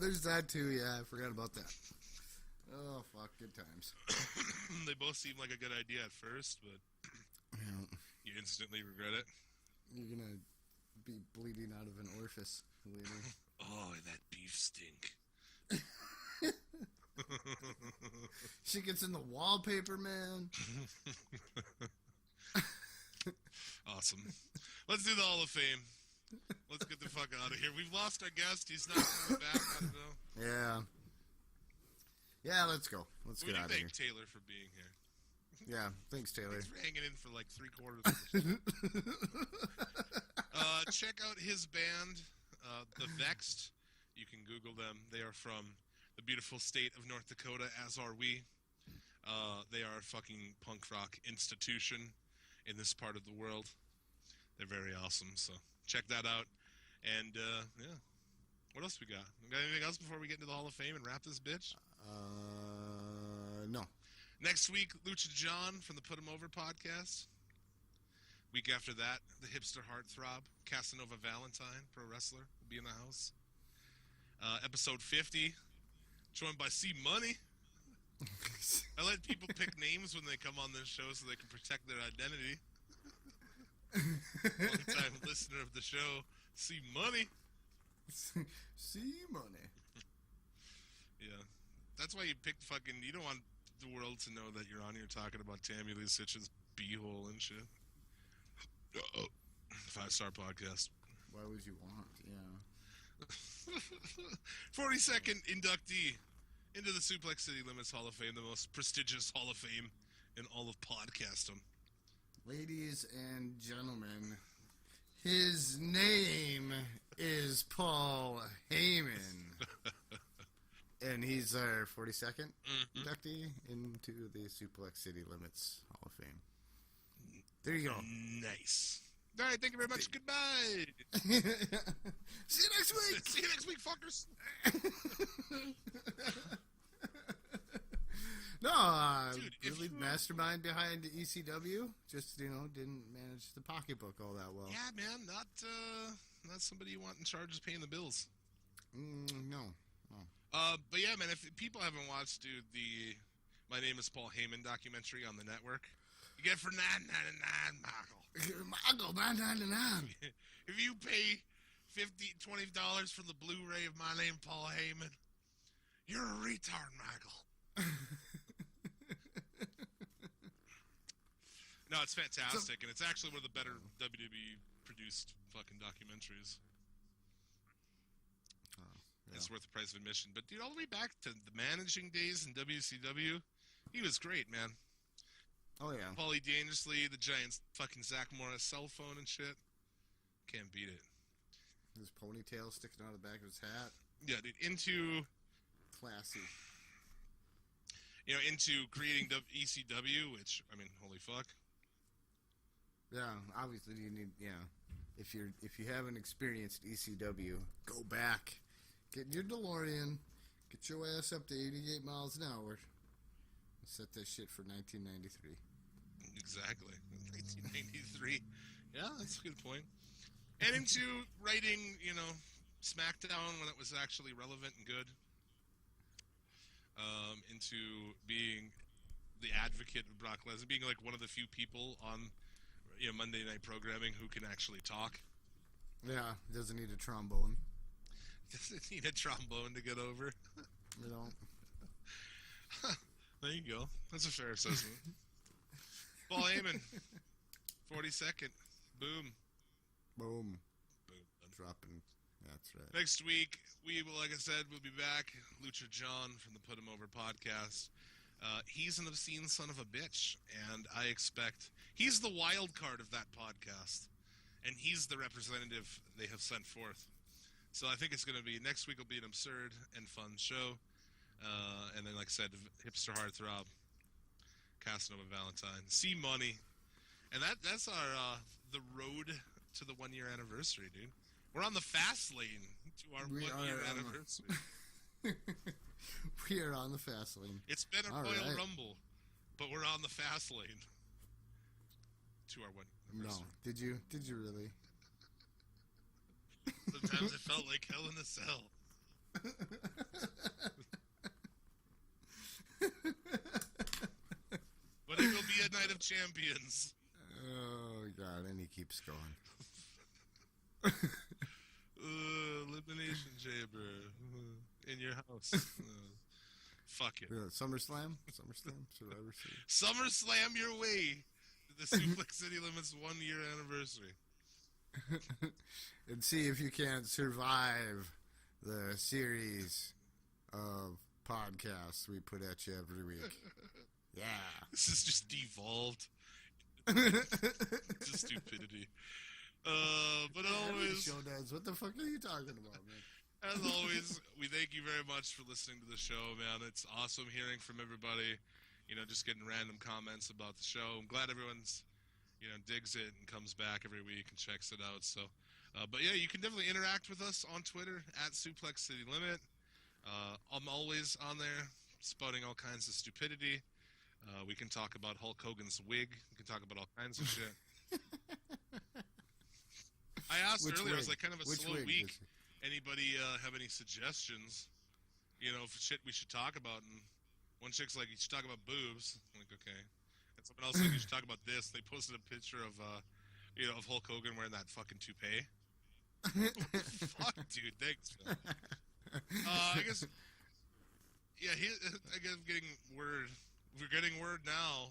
There's that too, yeah. I forgot about that. Oh, fuck. Good times. They both seem like a good idea at first, but you instantly regret it. You're going to be bleeding out of an orifice later. Oh, that beef stink. She gets in the wallpaper, man. Awesome. Let's do the Hall of Fame. Let's get the fuck out of here. We've lost our guest. He's not coming back. I don't know. Yeah. Yeah, let's go. Let's get out of here. Thank Taylor for being here. Yeah, thanks, Taylor. Thanks for hanging in for like 3/4 of the check out his band, The Vexed. You can Google them. They are from the beautiful state of North Dakota, as are we. They are a fucking punk rock institution in this part of the world. They're very awesome, so check that out. And, yeah. What else we got? We got anything else before we get into the Hall of Fame and wrap this bitch? No. Next week, Lucha John from the Put 'Em Over podcast. Week after that, the hipster heartthrob, Casanova Valentine, pro wrestler, will be in the house. Episode 50, joined by C Money. I let people pick names when they come on this show so they can protect their identity. Long-time listener of the show, C Money. See money. Yeah. That's why you picked fucking... You don't want the world to know that you're on here talking about Tammy Lee Sitch's beehole and shit. 5-star podcast. Why would you want? Yeah. 42nd inductee into the Suplex City Limits Hall of Fame, the most prestigious Hall of Fame in all of podcasting. Ladies and gentlemen, his name is Paul Heyman. And he's our 42nd inductee into the Suplex City Limits Hall of Fame. There you go. Nice. All right, thank you very much. Goodbye. See you next week. See you next week, fuckers. No, Dude, if really you- mastermind behind ECW. Just, didn't manage the pocketbook all that well. Yeah, man, not somebody you want in charge of paying the bills. No. But yeah, man, if people haven't watched, dude, the My Name is Paul Heyman documentary on the network, you get it for $9.99, Michael. Michael, $9.99. If you pay $20 for the Blu-ray of My Name Paul Heyman, you're a retard, Michael. No, it's fantastic, and it's actually one of the better WWE produced fucking documentaries. Yeah. It's worth the price of admission. But dude, all the way back to the managing days in WCW, he was great, man. Oh, yeah. Paulie Dangerously, the Giants, fucking Zach Morris cell phone and shit. Can't beat it. His ponytail sticking out of the back of his hat. Yeah, dude, into Classy. into creating ECW, which, I mean, holy fuck. Yeah, obviously you need, if you haven't experienced ECW, go back. Get in your DeLorean, get your ass up to 88 miles an hour, and set that shit for 1993. Exactly. 1993. Yeah, that's a good point. And into writing, SmackDown when it was actually relevant and good. Into being the advocate of Brock Lesnar, being like one of the few people on Monday night programming who can actually talk. Yeah, doesn't need a trombone. Doesn't need a trombone to get over. You know. There you go. That's a fair assessment. Paul Heyman, 42nd. Boom. Boom. Boom. Dropping. That's right. Next week, we will, like I said, we'll be back. Lucha John from the Put 'Em Over podcast. He's an obscene son of a bitch, and I expect he's the wild card of that podcast, and he's the representative they have sent forth. So I think it's going to be, next week will be an absurd and fun show. And then, like I said, hipster heartthrob, Casanova Valentine, C Money, and that's our the road to the 1 year anniversary, dude. We're on the fast lane to our 1 year anniversary. We are on the fast lane. It's been a All Royal right. Rumble, but we're on the fast lane to our 1 year No, anniversary. did you really? Sometimes it felt like hell in a cell. But it will be a night of champions. Oh God, and he keeps going. Elimination Chamber in your house. Fuck it. Yeah, SummerSlam, Survivor Series. SummerSlam your way to the Suplex City Limits 1 year anniversary. And see if you can't survive the series of podcasts we put at you every week. Yeah. This is just devolved to stupidity. But always, Showdowns. What the fuck are you talking about, man? as always, we thank you very much for listening to the show, man. It's awesome hearing from everybody. just getting random comments about the show. I'm glad everyone's, digs it and comes back every week and checks it out. So, but yeah, you can definitely interact with us on Twitter at Suplex City Limit. I'm always on there, spouting all kinds of stupidity. We can talk about Hulk Hogan's wig. We can talk about all kinds of shit. I asked earlier, I was like, kind of a slow week. Anybody have any suggestions, for shit we should talk about? And one chick's like, you should talk about boobs. I'm like, okay. And someone else like, you should talk about this. They posted a picture of, of Hulk Hogan wearing that fucking toupee. Fuck, dude. Thanks, Phil. I guess getting word. We're getting word now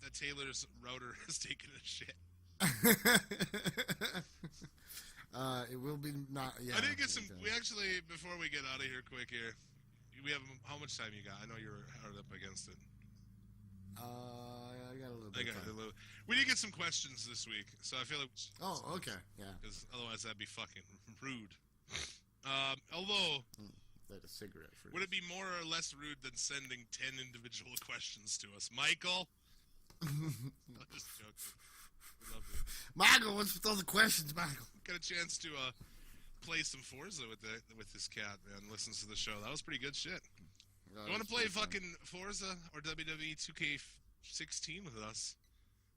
that Taylor's router is taking a shit. It will be not. Yeah, I did get some. We actually, before we get out of here, quick here. We have how much time you got? I know you're hard up against it. I got a little bit. We did get some questions this week, so I feel like. Oh, okay, yeah. Because otherwise, that'd be fucking rude. Although. Light a cigarette first. Would it be more or less rude than sending 10 individual questions to us, Michael? I'm just joking. We love you. Michael, what's with all the questions, Michael? Got a chance to play some Forza with this cat, man. Listens to the show. That was pretty good shit. You want to play fucking Forza or WWE 2K16 with us?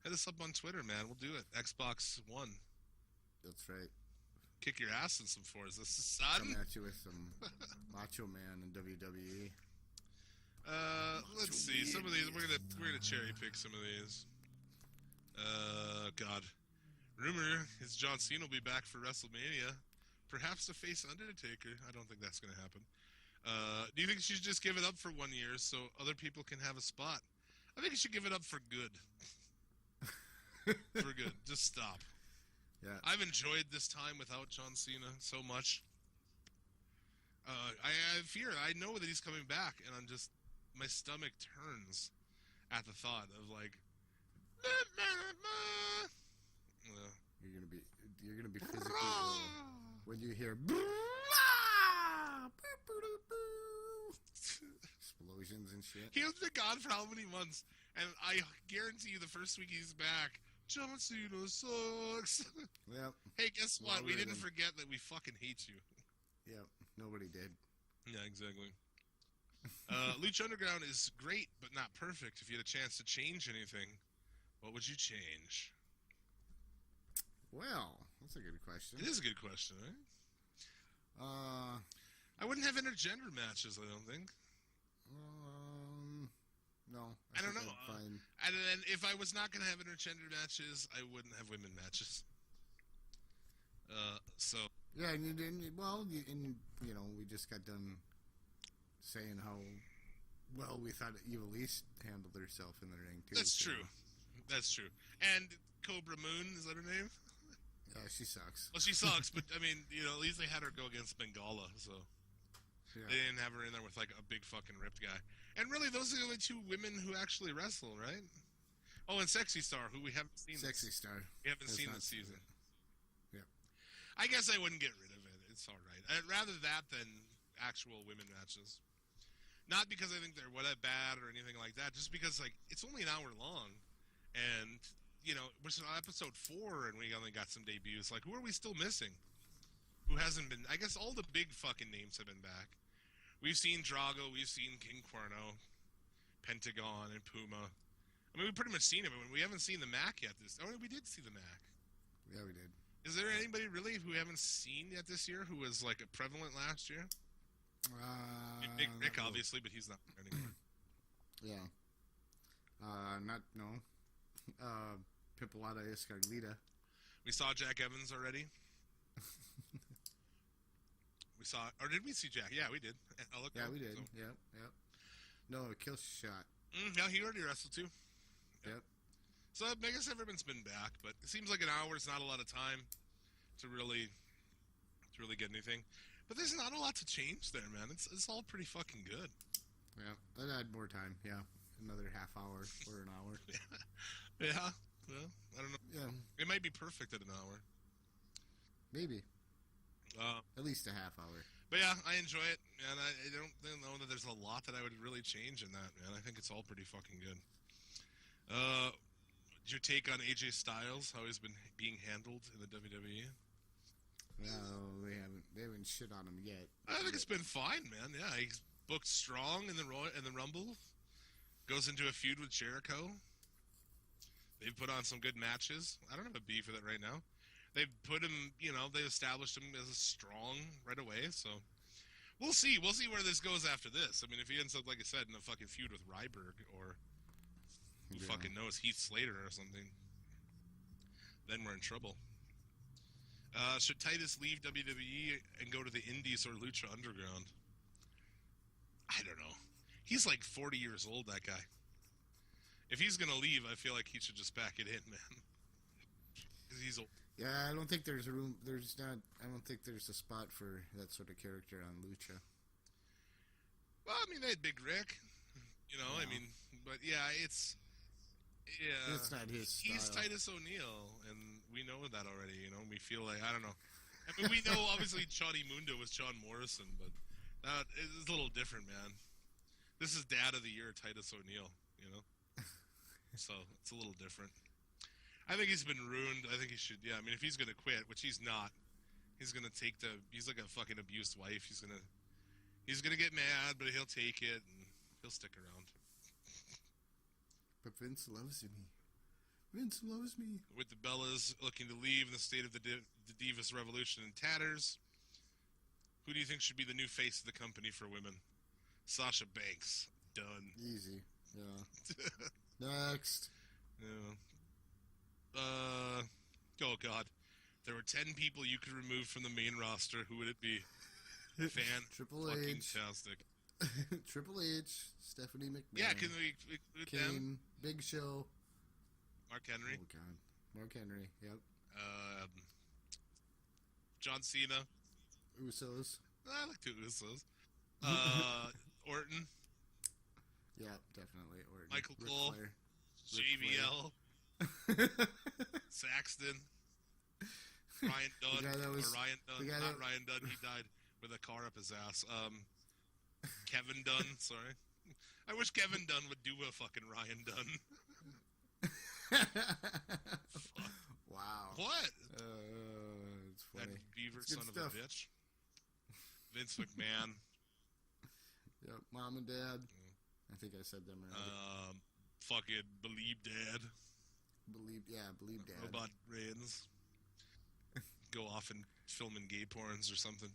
Hit us up on Twitter, man. We'll do it. Xbox One. That's right. Kick your ass in some Forza, son. Come at you with some Macho Man and WWE. Let's see. Some of these we're gonna cherry pick some of these. God. Rumor is John Cena will be back for WrestleMania, perhaps to face Undertaker. I don't think that's gonna happen. Do you think she should just give it up for 1 year so other people can have a spot? I think you should give it up for good. For good. Just stop. Yeah. I've enjoyed this time without John Cena so much. I fear. I know that he's coming back, and my stomach turns at the thought of like. You're gonna be physically ill when you hear explosions and shit. He has been gone for how many months? And I guarantee you, the first week he's back, John Cena sucks. Yep. Hey, guess what? We didn't forget that we fucking hate you. Yep. Nobody did. Yeah, exactly. Lucha Underground is great, but not perfect. If you had a chance to change anything, what would you change? Well, that's a good question. It is a good question, right? I wouldn't have intergender matches, I don't think. No. I don't know. And then if I was not going to have intergender matches, I wouldn't have women matches. So. Yeah, we just got done saying how well we thought Evil East handled herself in the ring, too. That's true. That's true. And Cobra Moon, is that her name? Yeah, she sucks. Well, she sucks, but, I mean, at least they had her go against Bengala, so. Yeah. They didn't have her in there with, like, a big fucking ripped guy. And really, those are the only two women who actually wrestle, right? Oh, and Sexy Star, who we haven't seen. Sexy Star. We haven't seen this season. Yeah. I guess I wouldn't get rid of it. It's all right. I'd rather that than actual women matches. Not because I think they're bad or anything like that, just because, like, it's only an hour long. And, we're on episode 4 and we only got some debuts. Like, who are we still missing? Who hasn't been... I guess all the big fucking names have been back. We've seen Drago, we've seen King Cuerno, Pentagon, and Puma. I mean, we've pretty much seen it, but we haven't seen the Mac yet. We did see the Mac. Yeah, we did. Is there anybody really who we haven't seen yet this year who was, like, prevalent last year? Big Rick, obviously, but he's not there anymore. Yeah. Pipolata Escarlita. We saw Jack Evans already. Or did we see Jack? Yeah, we did. We did. So. Yep. No, Kill Shot. Yeah, he already wrestled too. Yep. So I guess everyone's been back, but it seems like an hour is not a lot of time to really get anything. But there's not a lot to change there, man. It's all pretty fucking good. Yeah, I'd add more time. Yeah, another half hour or an hour. Yeah. Well, I don't know. Yeah. It might be perfect at an hour. Maybe. At least a half hour. But yeah, I enjoy it, and I don't know that there's a lot that I would really change in that, man. I think it's all pretty fucking good. Your take on AJ Styles, how he's been being handled in the WWE? No, they haven't shit on him yet. I think it's been fine, man. Yeah, he's booked strong in the Rumble. Goes into a feud with Jericho. They've put on some good matches. I don't have a beef with it right now. They've put him, they established him as a strong right away. So we'll see. We'll see where this goes after this. I mean, if he ends up, like I said, in a fucking feud with Ryberg or who fucking knows, Heath Slater or something, then we're in trouble. Should Titus leave WWE and go to the Indies or Lucha Underground? I don't know. He's like 40 years old, that guy. If he's going to leave, I feel like he should just back it in, man. Because he's old. Yeah, I don't think there's room. I don't think there's a spot for that sort of character on Lucha. Well, I mean, they had Big Rick. I mean, but yeah, it's not his style. He's Titus O'Neil, and we know that already. We feel like, I don't know. I mean, we know obviously Johnny Mundo was John Morrison, but it's a little different, man. This is Dad of the Year, Titus O'Neil. So it's a little different. I think he's been ruined. I think he should. Yeah, I mean, if he's gonna quit, which he's not, he's gonna take he's like a fucking abused wife. He's gonna get mad, but he'll take it and he'll stick around. But Vince loves me. Vince loves me. With the Bellas looking to leave, the state of the Divas Revolution in tatters, who do you think should be the new face of the company for women? Sasha Banks. Done. Easy. Yeah. Next. Yeah. Oh God. There were 10 people you could remove from the main roster. Who would it be? Triple H. Fantastic. Triple H. Stephanie McMahon. Yeah, can we include Kane. them? Big Show. Mark Henry. Oh God. Mark Henry. Yep. John Cena. Usos. I like the Usos. Orton. Yeah, definitely. Orton. Michael Ric Cole. Flair. JBL. Saxton. Ryan Dunn. Ryan Dunn. Not Ryan Dunn. He died with a car up his ass. Kevin Dunn. Sorry. I wish Kevin Dunn would do a fucking Ryan Dunn. Fuck. Wow. What? It's funny. That beaver It's good son stuff. of a bitch. Vince McMahon. Yep. Mom and Dad. I think I said them already. Fucking Believe Dad. Believe Dad. Robot Reigns. Go off and film in gay porns or something.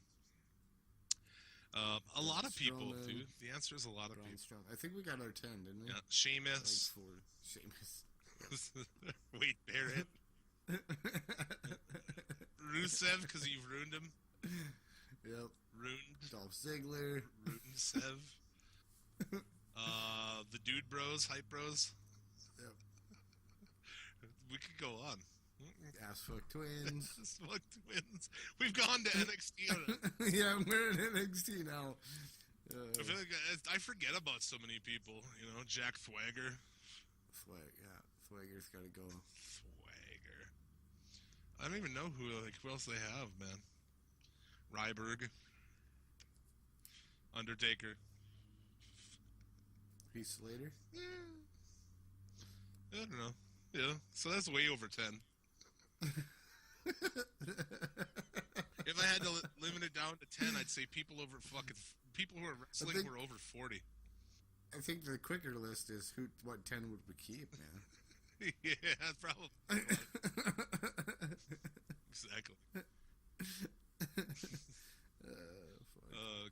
A lot of people, Strowman. dude. The answer is a lot of Braun people. Strowman. I think we got our 10, didn't we? Yeah. Sheamus. Like 4. Sheamus. Wade Barrett. Rusev, because you've ruined him. Yep. Ruined. Dolph Ziggler. Rusev. The Dude Bros, Hype Bros. Yep. We could go on. Ass Fuck Twins. Fuck Twins. We've gone to NXT already. Yeah, we're in NXT now. I feel like I forget about so many people. Jack Swagger. Swagger's got to go. Swagger. I don't even know who else they have, man. Ryberg. Undertaker. Heath Slater. Yeah. I don't know. Yeah. So that's way over 10. If I had to limit it down to 10, I'd say people who are wrestling were over 40. I think the quicker list is what 10 would we keep, man. Yeah, probably. Exactly.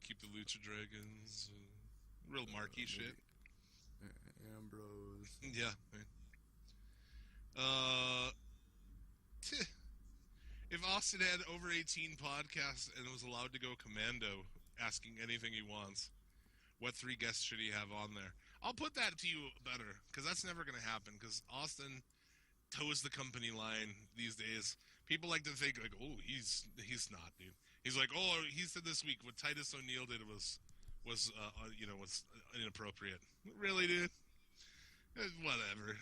Keep the Lucha Dragons. Real marquee shit. Ambrose. Yeah. If Austin had over 18 podcasts and was allowed to go commando, asking anything he wants, what 3 guests should he have on there? I'll put that to you better, because that's never going to happen, because Austin toes the company line these days. People like to think, like, oh, he's not, dude. He's like, oh, he said this week what Titus O'Neil did was inappropriate. Really, dude? Whatever.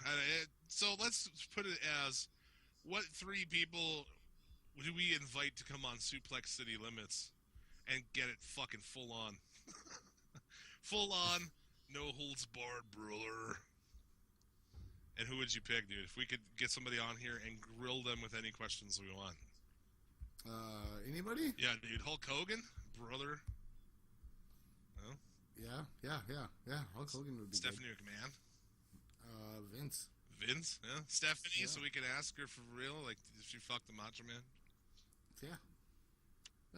So let's put it as, what 3 people do we invite to come on Suplex City Limits and get it fucking full on. Full on, no holds barred, brother. And who would you pick, dude? If we could get somebody on here and grill them with any questions we want. Anybody? Yeah, dude. Hulk Hogan, brother. No? Yeah. Hulk Hogan would be Stephanie McMahon. good. Vince. Vince, yeah. Stephanie, Yeah. so we can ask her for real, like, if she fucked the Macho Man. Yeah.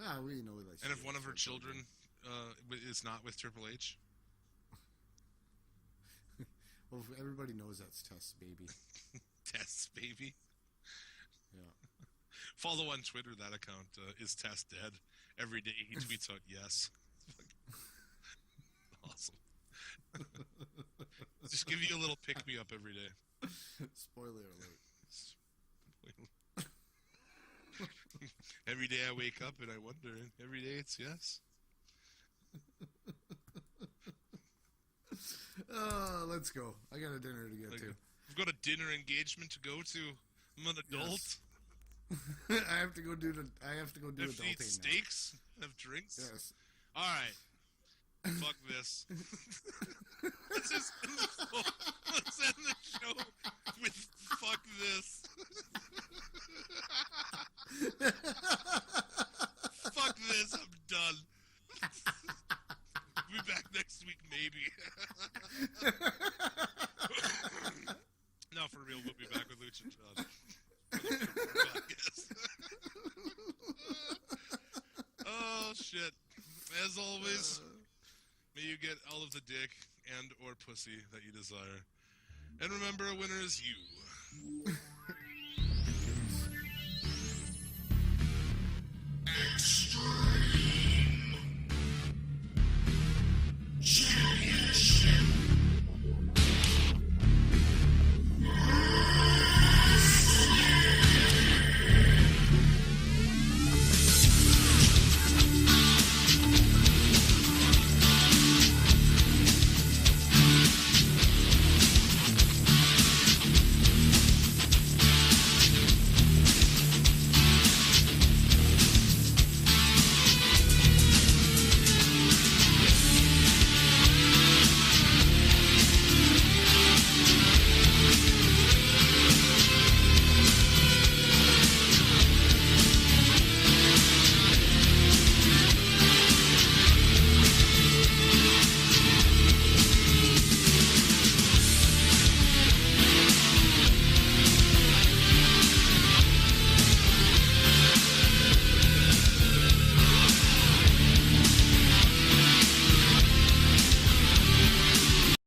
Yeah, we know like. And if one of her children is not with Triple H. Well, everybody knows that's Tess, baby. Tess, baby. Yeah. Follow on Twitter that account. Is Tess dead? Every day he tweets out yes. Awesome. Just give you a little pick me up every day. Spoiler alert. Every day I wake up and I wonder, and every day it's yes. Let's go. I got a dinner to get Like, to. I've got a dinner engagement to go to. I'm an adult. Yes. I have to go do I have to eat adulting steaks. Have drinks. now. Yes. All right. Fuck this. let's end the show with fuck this. Fuck this. I'm done. We'll be back next week, maybe. No, for real, we'll be back with Lucha John. Oh, shit. As always, may you get all of the dick and or pussy that you desire. And remember, a winner is you.